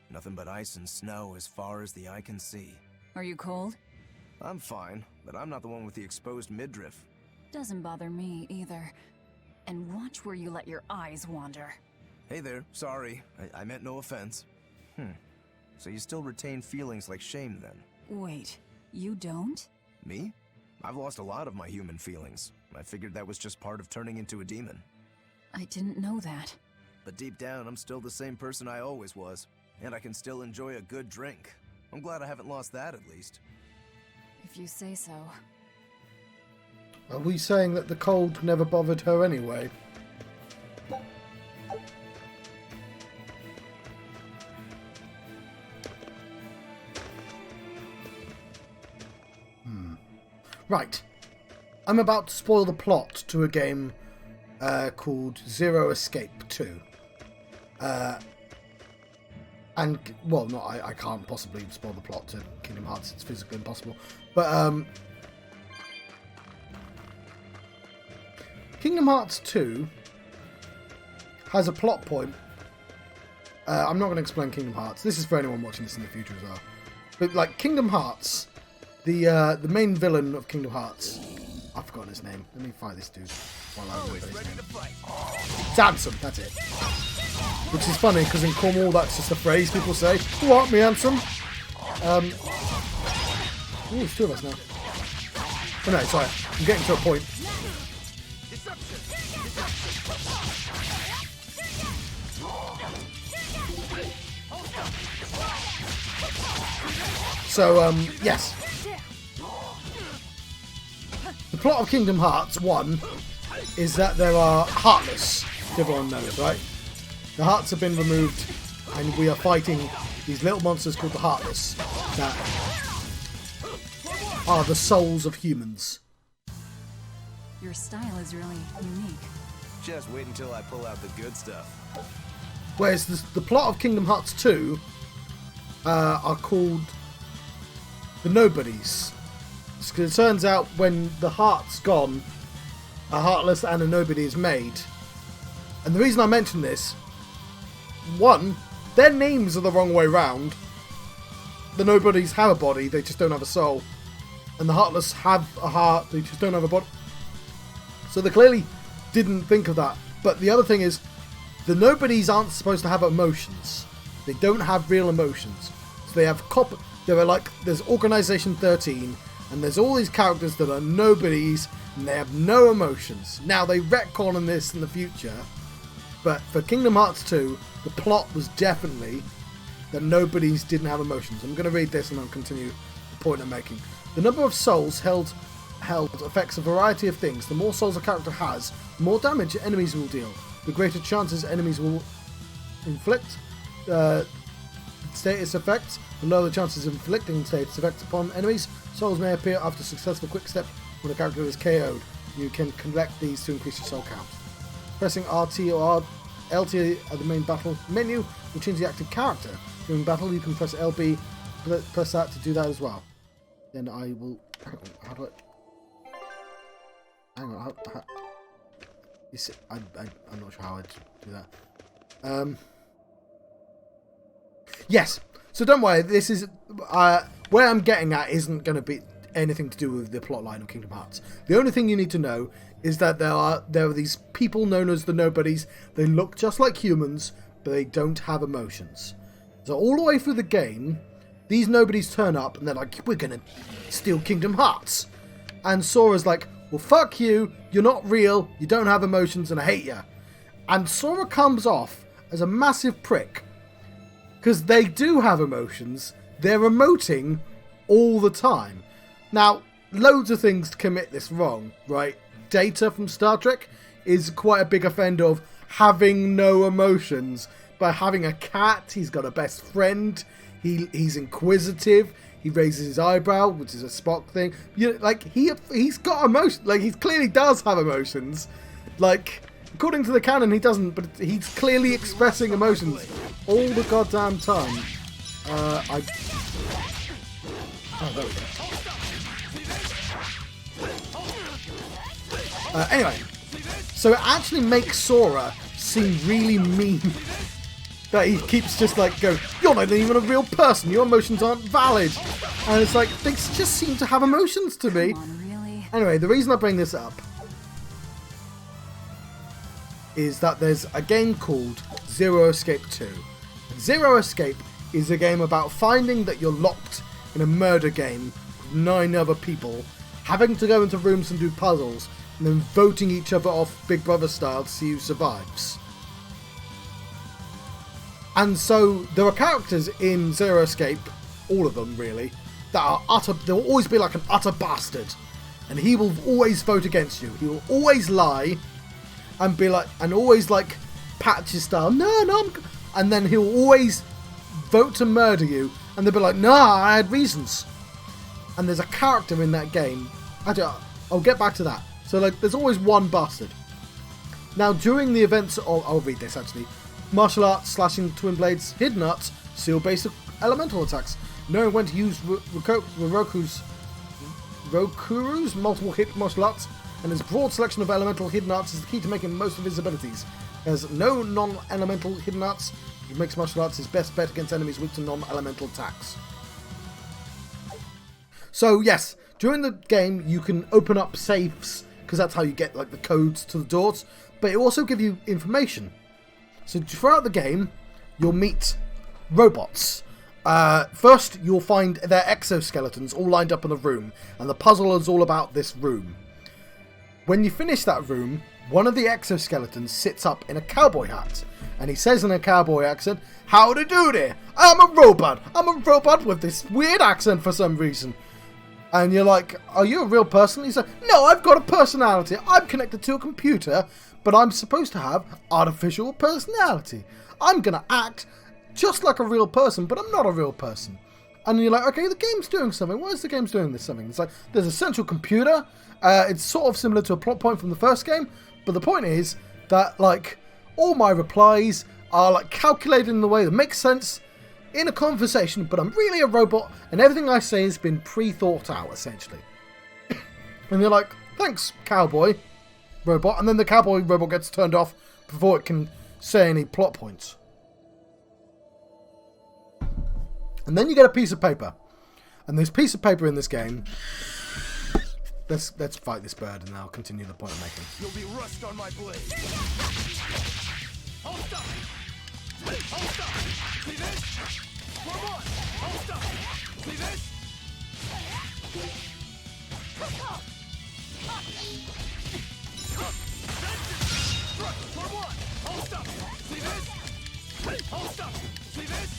Speaker 2: Nothing but ice and snow as far as the eye can see.
Speaker 4: Are you cold?
Speaker 2: I'm fine, but I'm not the one with the exposed midriff.
Speaker 4: Doesn't bother me either. And watch where you let your eyes wander.
Speaker 2: Hey there, sorry. I meant no offense. So you still retain feelings like shame then?
Speaker 4: Wait, you don't?
Speaker 2: Me? I've lost a lot of my human feelings. I figured that was just part of turning into a demon.
Speaker 4: I didn't know that.
Speaker 2: But deep down, I'm still the same person I always was. And I can still enjoy a good drink. I'm glad I haven't lost that, at least.
Speaker 4: If you say so.
Speaker 1: Are we saying that the cold never bothered her anyway? Right. I'm about to spoil the plot to a game called Zero Escape 2. And, well, no, I can't possibly spoil the plot to Kingdom Hearts. It's physically impossible. But, Kingdom Hearts 2 has a plot point. I'm not going to explain Kingdom Hearts. This is for anyone watching this in the future as well. But, like, Kingdom Hearts, the main villain of Kingdom Hearts, I've forgotten his name. Let me find this dude while I remember his name. Samson, that's it. Which is funny, because in Cornwall, that's just a phrase people say. What, me handsome? Ooh, there's two of us now. Oh no, sorry. I'm getting to a point. So, yes. The plot of Kingdom Hearts 1 is that there are Heartless, everyone knows, right? The hearts have been removed, and we are fighting these little monsters called the Heartless that are the souls of humans.
Speaker 4: Your style is really unique.
Speaker 2: Just wait until I pull out the good stuff.
Speaker 1: Whereas the plot of Kingdom Hearts 2 are called the Nobodies. Because it turns out when the heart's gone, a Heartless and a Nobody is made. And the reason I mention this, one, their names are the wrong way round. The Nobodies have a body, they just don't have a soul. And the Heartless have a heart, they just don't have a body. So they clearly didn't think of that. But the other thing is, the Nobodies aren't supposed to have emotions. They don't have real emotions. So they have there's Organization 13, and there's all these characters that are Nobodies, and they have no emotions. Now, they retcon on this in the future, but for Kingdom Hearts 2, the plot was definitely that Nobodies didn't have emotions. I'm going to read this and I'll continue the point I'm making. The number of souls held affects a variety of things. The more souls a character has, the more damage enemies will deal. The greater chances enemies will inflict status effects, the lower the chances of inflicting status effects upon enemies. Souls may appear after a successful quick step when a character is KO'd. You can collect these to increase your soul count. Pressing RT or LT at the main battle menu will change the active character. During battle, you can press LB, press that to do that as well. Then I will... Hang on, how do I... Hang on, how you see, I'm not sure how I'd do that. Yes, so don't worry, this is... where I'm getting at isn't going to be anything to do with the plotline of Kingdom Hearts. The only thing you need to know is that there are these people known as the Nobodies. They look just like humans, but they don't have emotions. So all the way through the game, these Nobodies turn up and they're like, we're going to steal Kingdom Hearts. And Sora's like, well, fuck you, you're not real, you don't have emotions, and I hate you. And Sora comes off as a massive prick. Because they do have emotions, they're emoting all the time. Now, loads of things commit this wrong, right? Data from Star Trek is quite a big offender of having no emotions. By having a cat, he's got a best friend, he's inquisitive, He raises his eyebrow, which is a Spock thing. You know, like he's got emotion. Like he clearly does have emotions. Like according to the canon, he doesn't, but he's clearly expressing emotions all the goddamn time. Oh, there we go. Anyway, so it actually makes Sora seem really mean. That he keeps just like going, you're not even a real person, your emotions aren't valid. And it's like, they just seem to have emotions to me.
Speaker 4: Really?
Speaker 1: Anyway, the reason I bring this up is that there's a game called Zero Escape 2. And Zero Escape is a game about finding that you're locked in a murder game with 9 other people, having to go into rooms and do puzzles, and then voting each other off Big Brother style to see who survives. And so there are characters in Zero Escape, all of them really, that are utter. There will always be like an utter bastard, and he will always vote against you. He will always lie, and be like, and always like patch his style. No, and then he'll always vote to murder you, and they'll be like, nah, I had reasons. And there's a character in that game. I'll get back to that. So like, there's always one bastard. Now during the events of, I'll read this actually. Martial arts, slashing, twin blades, hidden arts, seal basic elemental attacks. Knowing when to use Rokuru's multiple hit martial arts, and his broad selection of elemental hidden arts is the key to making most of his abilities. There's no non-elemental hidden arts, which makes martial arts his best bet against enemies weak to non-elemental attacks. So yes, during the game you can open up safes, because that's how you get like the codes to the doors, but it will also give you information. So throughout the game, you'll meet robots. First, you'll find their exoskeletons all lined up in a room, and the puzzle is all about this room. When you finish that room, one of the exoskeletons sits up in a cowboy hat, and he says in a cowboy accent, "Howdy doody, I'm a robot with this weird accent for some reason." And you're like, "Are you a real person?" He's like, "No, I've got a personality. I'm connected to a computer, but I'm supposed to have artificial personality. I'm going to act just like a real person, but I'm not a real person." And you're like, okay, the game's doing something. Why is the game doing this something? It's like, there's a central computer. It's sort of similar to a plot point from the first game. But the point is that, like, all my replies are, like, calculated in the way that makes sense in a conversation, but I'm really a robot, and everything I say has been pre-thought out, essentially. And you're like, thanks, cowboy robot, and then the cowboy robot gets turned off before it can say any plot points. And then you get a piece of paper, and this piece of paper in this game. Let's fight this bird, and I'll continue the point I'm making.
Speaker 2: You'll be rust on my blade. Hold stop. Hold stop. See this? Form on. Hold stop. See this? Form on. Hold stop. See this? Hold stop. See this?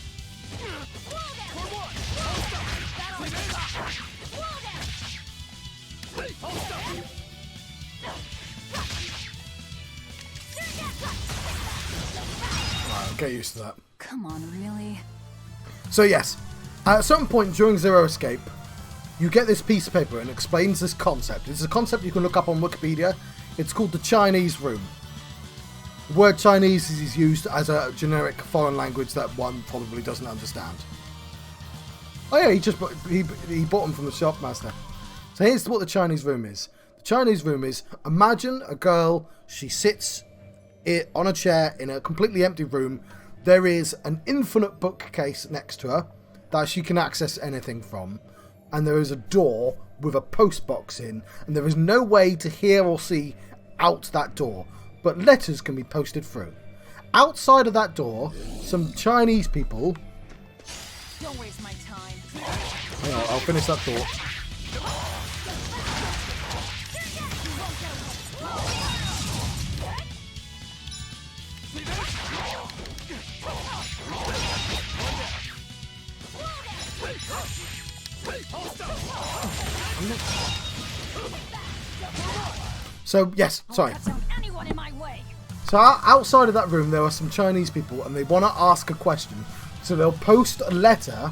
Speaker 2: Form on. Hold stop. See this? Hold stop.
Speaker 1: I'll get used to that.
Speaker 4: Come on, really?
Speaker 1: So yes, at a certain point during Zero Escape, you get this piece of paper and it explains this concept. It's a concept you can look up on Wikipedia. It's called the Chinese Room. The word Chinese is used as a generic foreign language that one probably doesn't understand. Oh yeah, he bought them from the shopmaster. So here's what the Chinese Room is. The Chinese Room is, imagine a girl, she sits on a chair in a completely empty room. There is an infinite bookcase next to her that she can access anything from, and there is a door with a post box in, and there is no way to hear or see out that door, but letters can be posted through. Outside of that door, some Chinese people.
Speaker 3: Don't waste my time.
Speaker 1: Hang on, I'll finish that thought. So, yes, sorry. So outside of that room there are some Chinese people and they want to ask a question. So they'll post a letter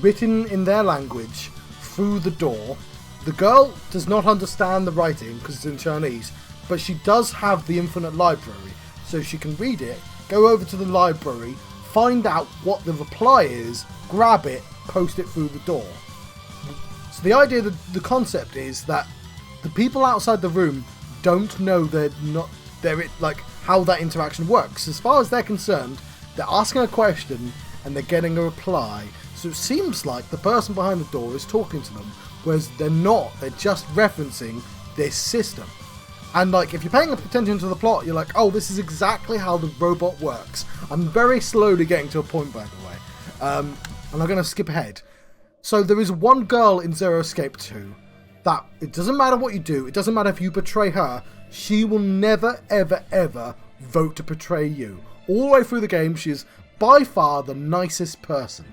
Speaker 1: written in their language through the door. The girl does not understand the writing because it's in Chinese, but she does have the infinite library, so she can read it, go over to the library, find out what the reply is, grab it, post it through the door. So the idea, the concept is that the people outside the room don't know like how that interaction works. As far as they're concerned, they're asking a question and they're getting a reply. So it seems like the person behind the door is talking to them, whereas they're not. They're just referencing this system. And like, if you're paying attention to the plot, you're like, oh, this is exactly how the robot works. I'm very slowly getting to a point, by the way. And I'm going to skip ahead. So there is one girl in Zero Escape 2 that it doesn't matter what you do. It doesn't matter if you betray her. She will never, ever, ever vote to betray you. All the way through the game, she is by far the nicest person.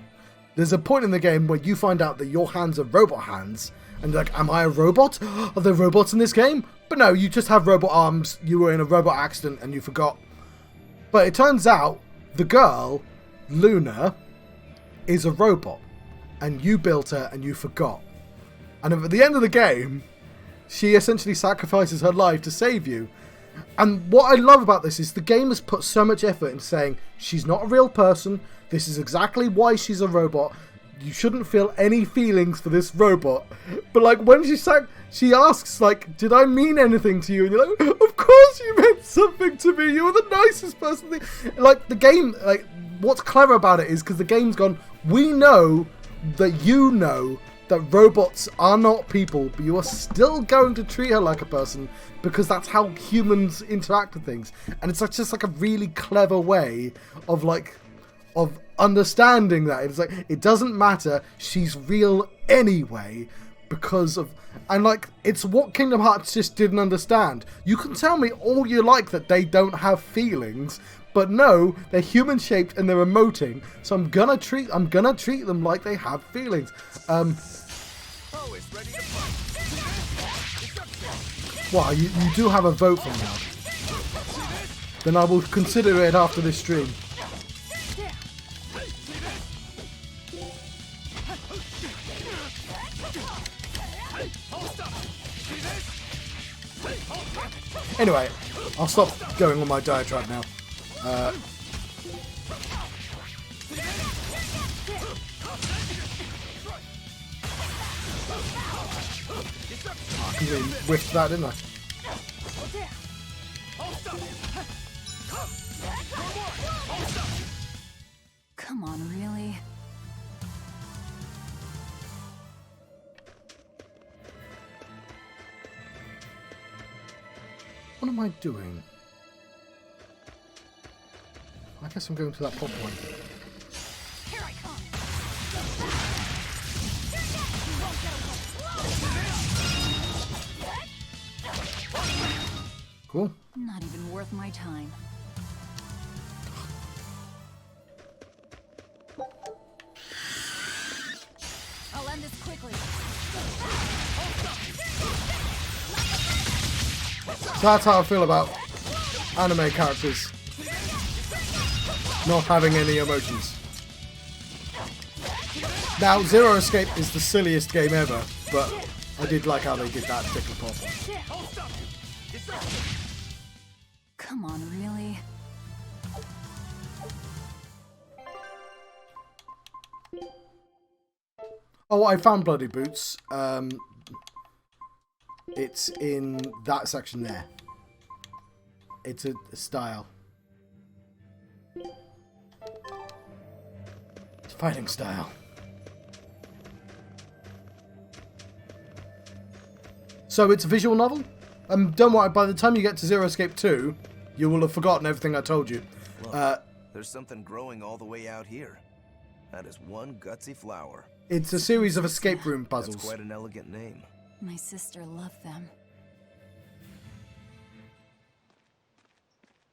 Speaker 1: There's a point in the game where you find out that your hands are robot hands. And you're like, am I a robot? Are there robots in this game? But no, you just have robot arms. You were in a robot accident and you forgot. But it turns out the girl, Luna, is a robot. And you built her and you forgot. And at the end of the game, she essentially sacrifices her life to save you. And what I love about this is the game has put so much effort into saying she's not a real person. This is exactly why she's a robot. You shouldn't feel any feelings for this robot. But like when she asks like, did I mean anything to you? And you're like, of course you meant something to me. You were the nicest person. Like the game, like what's clever about it is because the game's gone, we know that you know that robots are not people, but you are still going to treat her like a person because that's how humans interact with things. And it's just like a really clever way of understanding that. It's like, it doesn't matter, she's real anyway because of... And like, it's what Kingdom Hearts just didn't understand. You can tell me all you like that they don't have feelings, but no, they're human shaped and they're emoting, so I'm gonna treat them like they have feelings. Wow, you do have a vote from now. Then I will consider it after this stream. Anyway, I'll stop going on my diatribe now. I completely whiffed that, didn't I?
Speaker 4: Come on, really?
Speaker 1: What am I doing? I guess I'm going to that pop one.
Speaker 3: Here I come.
Speaker 1: Cool.
Speaker 4: Not even worth my time.
Speaker 3: I'll end this quickly.
Speaker 1: So that's how I feel about anime characters not having any emotions. Now, Zero Escape is the silliest game ever, but I did like how they did that particular part.
Speaker 4: Come on, really?
Speaker 1: Oh, I found Bloody Boots. It's in that section there. It's a style. It's fighting style. So it's a visual novel? Don't worry, by the time you get to Zero Escape 2, you will have forgotten everything I told you.
Speaker 2: Look, there's something growing all the way out here. That is one gutsy flower.
Speaker 1: It's a series of escape room puzzles.
Speaker 2: That's quite an elegant name.
Speaker 4: My sister loved them.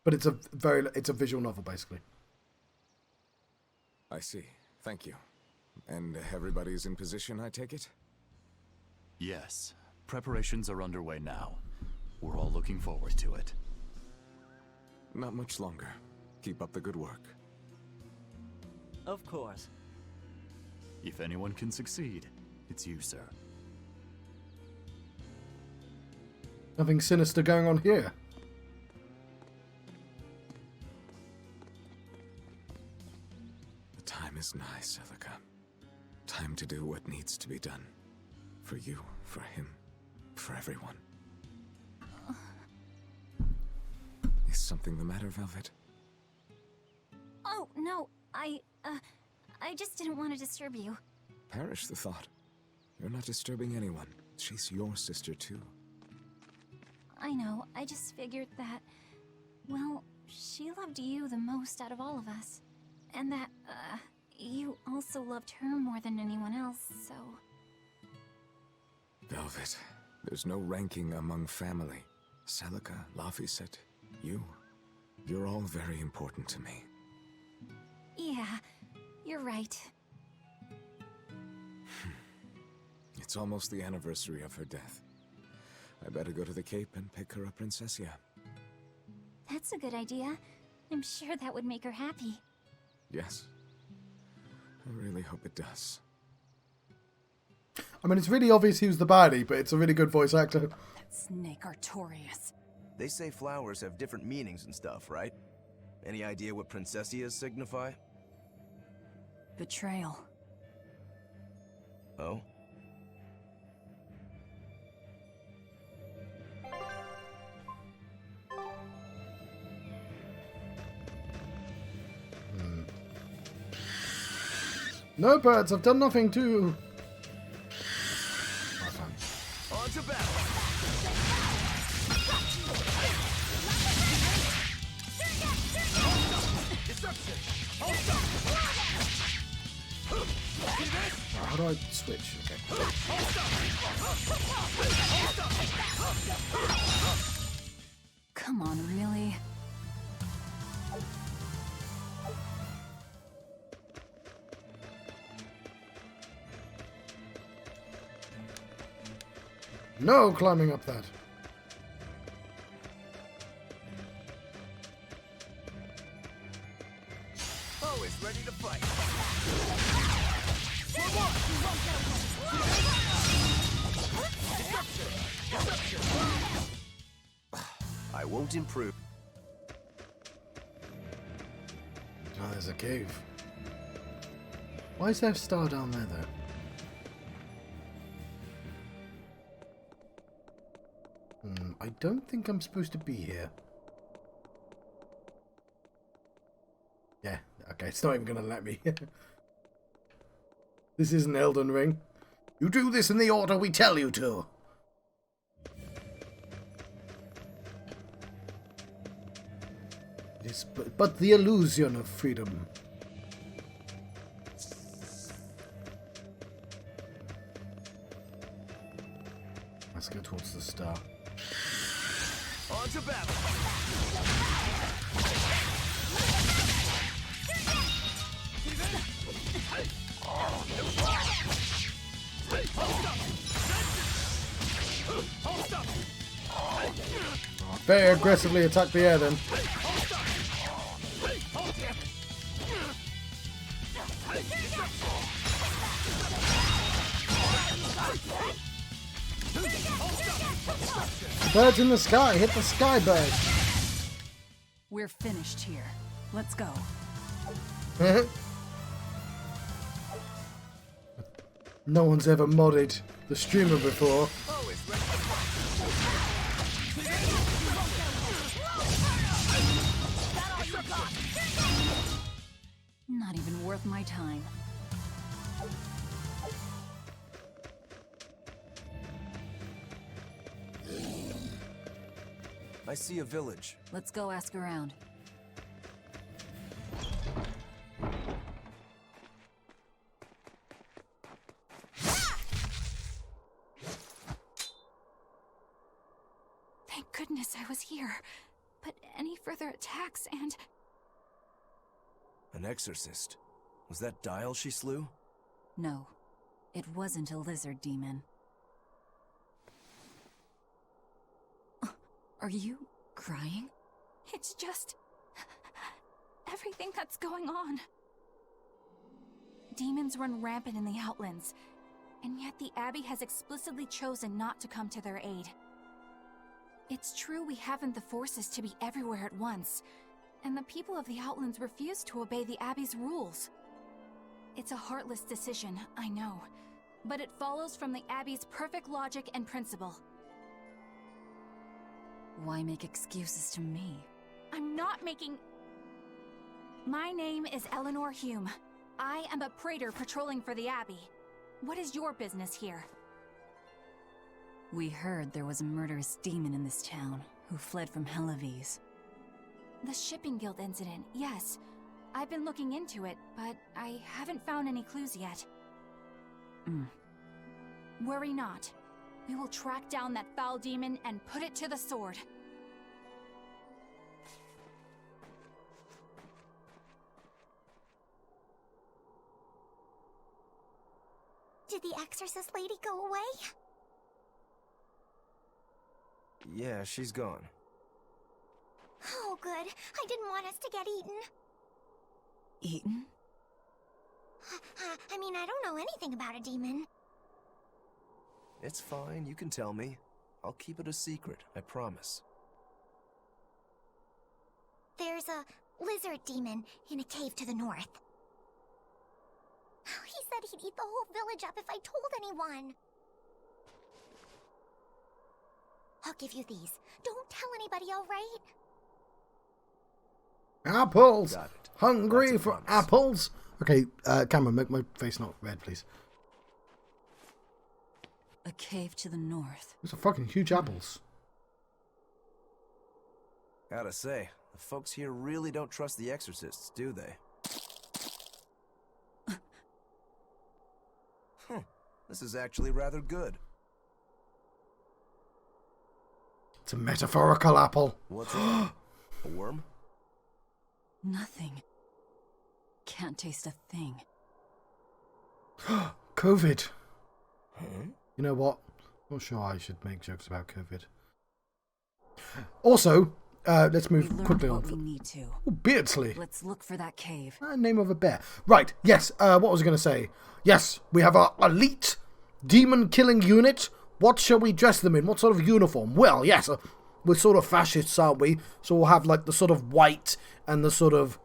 Speaker 1: But it's a visual novel, basically.
Speaker 17: I see. Thank you. And everybody's in position, I take it?
Speaker 18: Yes. Preparations are underway now. We're all looking forward to it.
Speaker 17: Not much longer. Keep up the good work.
Speaker 13: Of course.
Speaker 18: If anyone can succeed, it's you, sir.
Speaker 1: Nothing sinister going on here.
Speaker 17: The time is nigh, Celica. Time to do what needs to be done. For you, for him, for everyone. Is something the matter, Velvet?
Speaker 8: Oh, no, I just didn't want to disturb you.
Speaker 17: Perish the thought. You're not disturbing anyone. She's your sister, too.
Speaker 8: I know, I just figured that, well, she loved you the most out of all of us. And that, you also loved her more than anyone else, so...
Speaker 17: Velvet, there's no ranking among family. Celica, Laphicet, you. You're all very important to me.
Speaker 8: Yeah, you're right.
Speaker 17: It's almost the anniversary of her death. I better go to the Cape and pick her up Princessia.
Speaker 8: That's a good idea. I'm sure that would make her happy.
Speaker 17: Yes. I really hope it does.
Speaker 1: I mean, it's really obvious who's the baddie, but it's a really good voice actor.
Speaker 3: That snake Artorias.
Speaker 2: They say flowers have different meanings and stuff, right? Any idea what Princessias signify?
Speaker 3: Betrayal.
Speaker 2: Oh?
Speaker 1: No, birds, I've done nothing to...
Speaker 2: On to battle!
Speaker 1: How do I switch? Okay.
Speaker 3: Come on, really?
Speaker 1: No climbing up that.
Speaker 2: Always ready to fight. I won't improve.
Speaker 1: Oh, there's a cave. Why is there a star down there, though? I don't think I'm supposed to be here. Yeah, okay, it's not even going to let me. This isn't Elden Ring. You do this in the order we tell you to. It is but the illusion of freedom. Let's go towards the star.
Speaker 2: On to battle!
Speaker 1: Very aggressively attack the air then. The birds in the sky, hit the sky bird.
Speaker 3: We're finished here. Let's go.
Speaker 1: No one's ever modded the streamer before.
Speaker 3: Not even worth my time.
Speaker 2: I see a village.
Speaker 3: Let's go ask around.
Speaker 8: Thank goodness I was here. But any further attacks and...
Speaker 2: An exorcist. Was that Dial she slew?
Speaker 3: No, it wasn't a lizard demon. Are you crying?
Speaker 8: It's just... everything that's going on. demons run rampant in the Outlands, and yet the Abbey has explicitly chosen not to come to their aid. It's true we haven't the forces to be everywhere at once, and the people of the Outlands refuse to obey the Abbey's rules. It's a heartless decision, I know, but it follows from the Abbey's perfect logic and principle.
Speaker 4: Why make excuses to me?
Speaker 8: I'm not making... My name is Eleanor Hume. I am a praetor patrolling for the Abbey. What is your business here?
Speaker 4: We heard there was a murderous demon in this town who fled from Helavis.
Speaker 8: The Shipping Guild incident, yes. I've been looking into it, but I haven't found any clues yet. Worry not. We will track down that foul demon and put it to the sword.
Speaker 14: Did the exorcist lady go away?
Speaker 2: Yeah, she's gone.
Speaker 14: Oh, good. I didn't want us to get eaten.
Speaker 4: Eaten?
Speaker 14: I mean, I don't know anything about a demon.
Speaker 2: It's fine, you can tell me. I'll keep it a secret, I promise.
Speaker 14: There's a lizard demon in a cave to the north. He said he'd eat the whole village up if I told anyone. I'll give you these. Don't tell anybody, all right?
Speaker 1: Apples!
Speaker 2: Got it.
Speaker 1: Hungry for apples? Okay, Cameron, make my face not red, please.
Speaker 4: A cave to the north.
Speaker 1: Those are fucking huge apples.
Speaker 2: Gotta say, the folks here really don't trust the exorcists, do they? This is actually rather good.
Speaker 1: It's a metaphorical apple.
Speaker 2: What's that? A worm?
Speaker 4: Nothing. Can't taste a thing.
Speaker 1: COVID.
Speaker 2: Huh?
Speaker 1: You know what? Not sure I should make jokes about COVID. Also, let's move quickly on.
Speaker 4: We need to.
Speaker 1: Oh, Beardsley.
Speaker 4: Let's look for that cave.
Speaker 1: Name of a bear. Right, yes, what was I going to say? Yes, we have our elite demon-killing unit. What shall we dress them in? What sort of uniform? Well, yes, we're sort of fascists, aren't we? So we'll have, like, the sort of white and the sort of,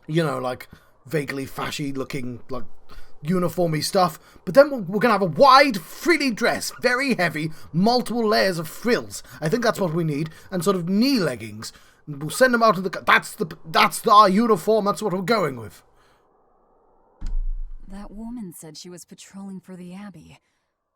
Speaker 1: you know, like, vaguely fashy-looking, like, uniformy stuff. But then we're going to have a wide, frilly dress, very heavy, multiple layers of frills. I think that's what we need. And sort of knee leggings. And we'll send them out to the... That's our uniform. That's what we're going with.
Speaker 4: That woman said she was patrolling for the Abbey.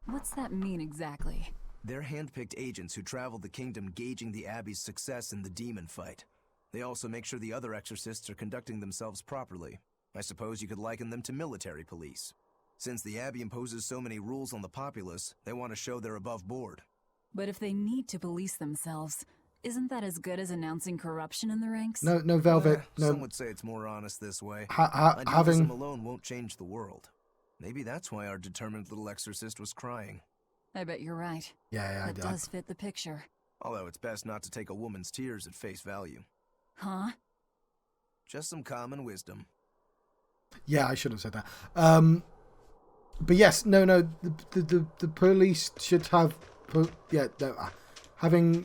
Speaker 4: What's that mean exactly?
Speaker 2: They're hand-picked agents who travel the kingdom gauging the Abbey's success in the demon fight. They also make sure the other exorcists are conducting themselves properly. I suppose you could liken them to military police. Since the Abbey imposes so many rules on the populace, they want to show they're above board.
Speaker 4: But if they need to police themselves, isn't that as good as announcing corruption in the ranks?
Speaker 1: No, Velvet. No.
Speaker 2: Some would say it's more honest this way.
Speaker 1: Having
Speaker 2: Idealism alone won't change the world. Maybe that's why our determined little exorcist was crying.
Speaker 4: I bet you're right.
Speaker 1: Yeah,
Speaker 4: that does fit the picture.
Speaker 2: Although it's best not to take a woman's tears at face value.
Speaker 4: Huh?
Speaker 2: Just some common wisdom.
Speaker 1: Yeah, I should have said that. But yes, no, the police should have, having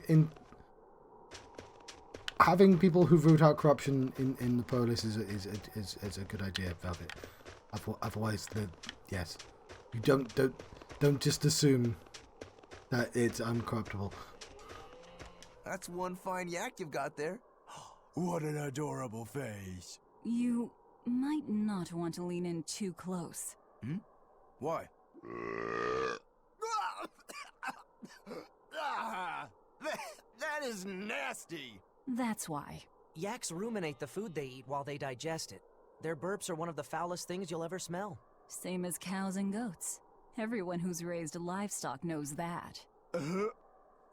Speaker 1: people who root out corruption in the police is a good idea, Velvet. Otherwise, yes, you don't just assume that it's uncorruptible.
Speaker 2: That's one fine yak you've got there. What an adorable face.
Speaker 4: You might not want to lean in too close.
Speaker 2: Hmm? Why? That is nasty.
Speaker 4: That's why.
Speaker 13: Yaks ruminate the food they eat while they digest it. Their burps are one of the foulest things you'll ever smell.
Speaker 4: Same as cows and goats. Everyone who's raised livestock knows that.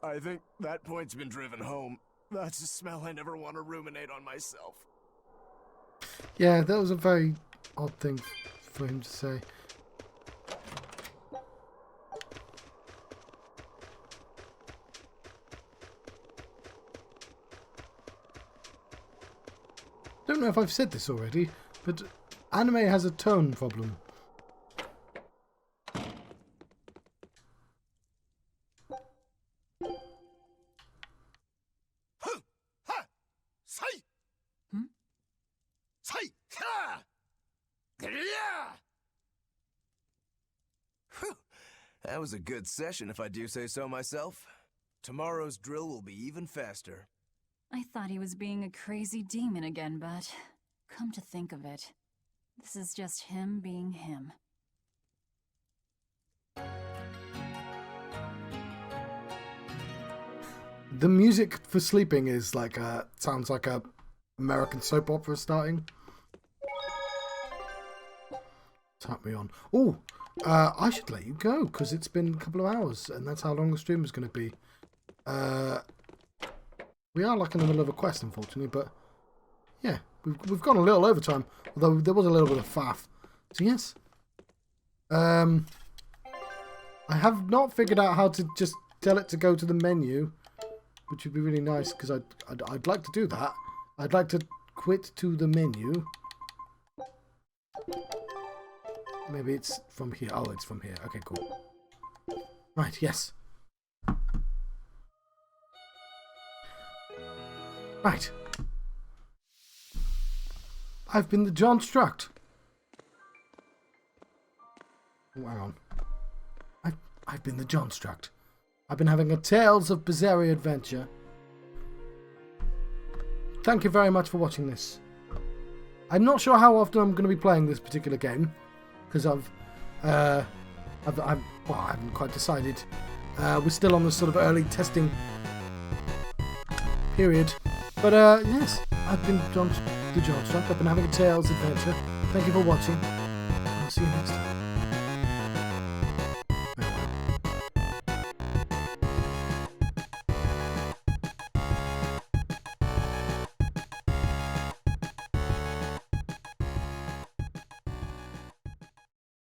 Speaker 2: I think that point's been driven home. That's a smell I never want to ruminate on myself.
Speaker 1: Yeah, that was a very odd thing for him to say. I don't know if I've said this already, but Anime has a tone problem.
Speaker 2: That was a good session, if I do say so myself. Tomorrow's drill will be even faster.
Speaker 4: I thought he was being a crazy demon again, but come to think of it, this is just him being him.
Speaker 1: The music for sleeping is like sounds like a American soap opera starting. Tap me on. Oh, I should let you go because it's been a couple of hours and that's how long the stream is going to be. We are like in the middle of a quest, unfortunately, but yeah, we've gone a little overtime, although there was a little bit of faff. So yes, I have not figured out how to just tell it to go to the menu, which would be really nice because I'd like to do that. I'd like to quit to the menu. Maybe it's from here. Oh, it's from here. Okay, cool. Right, yes. Right. I've been the John Struct. Oh, hang on. I've been the John Struct. I've been having a Tales of Berseria adventure. Thank you very much for watching this. I'm not sure how often I'm going to be playing this particular game, because I haven't quite decided. We're still on the sort of early testing period. But yes, I've been the John Struct. I've been having a Tales adventure. Thank you for watching. I'll see you next time.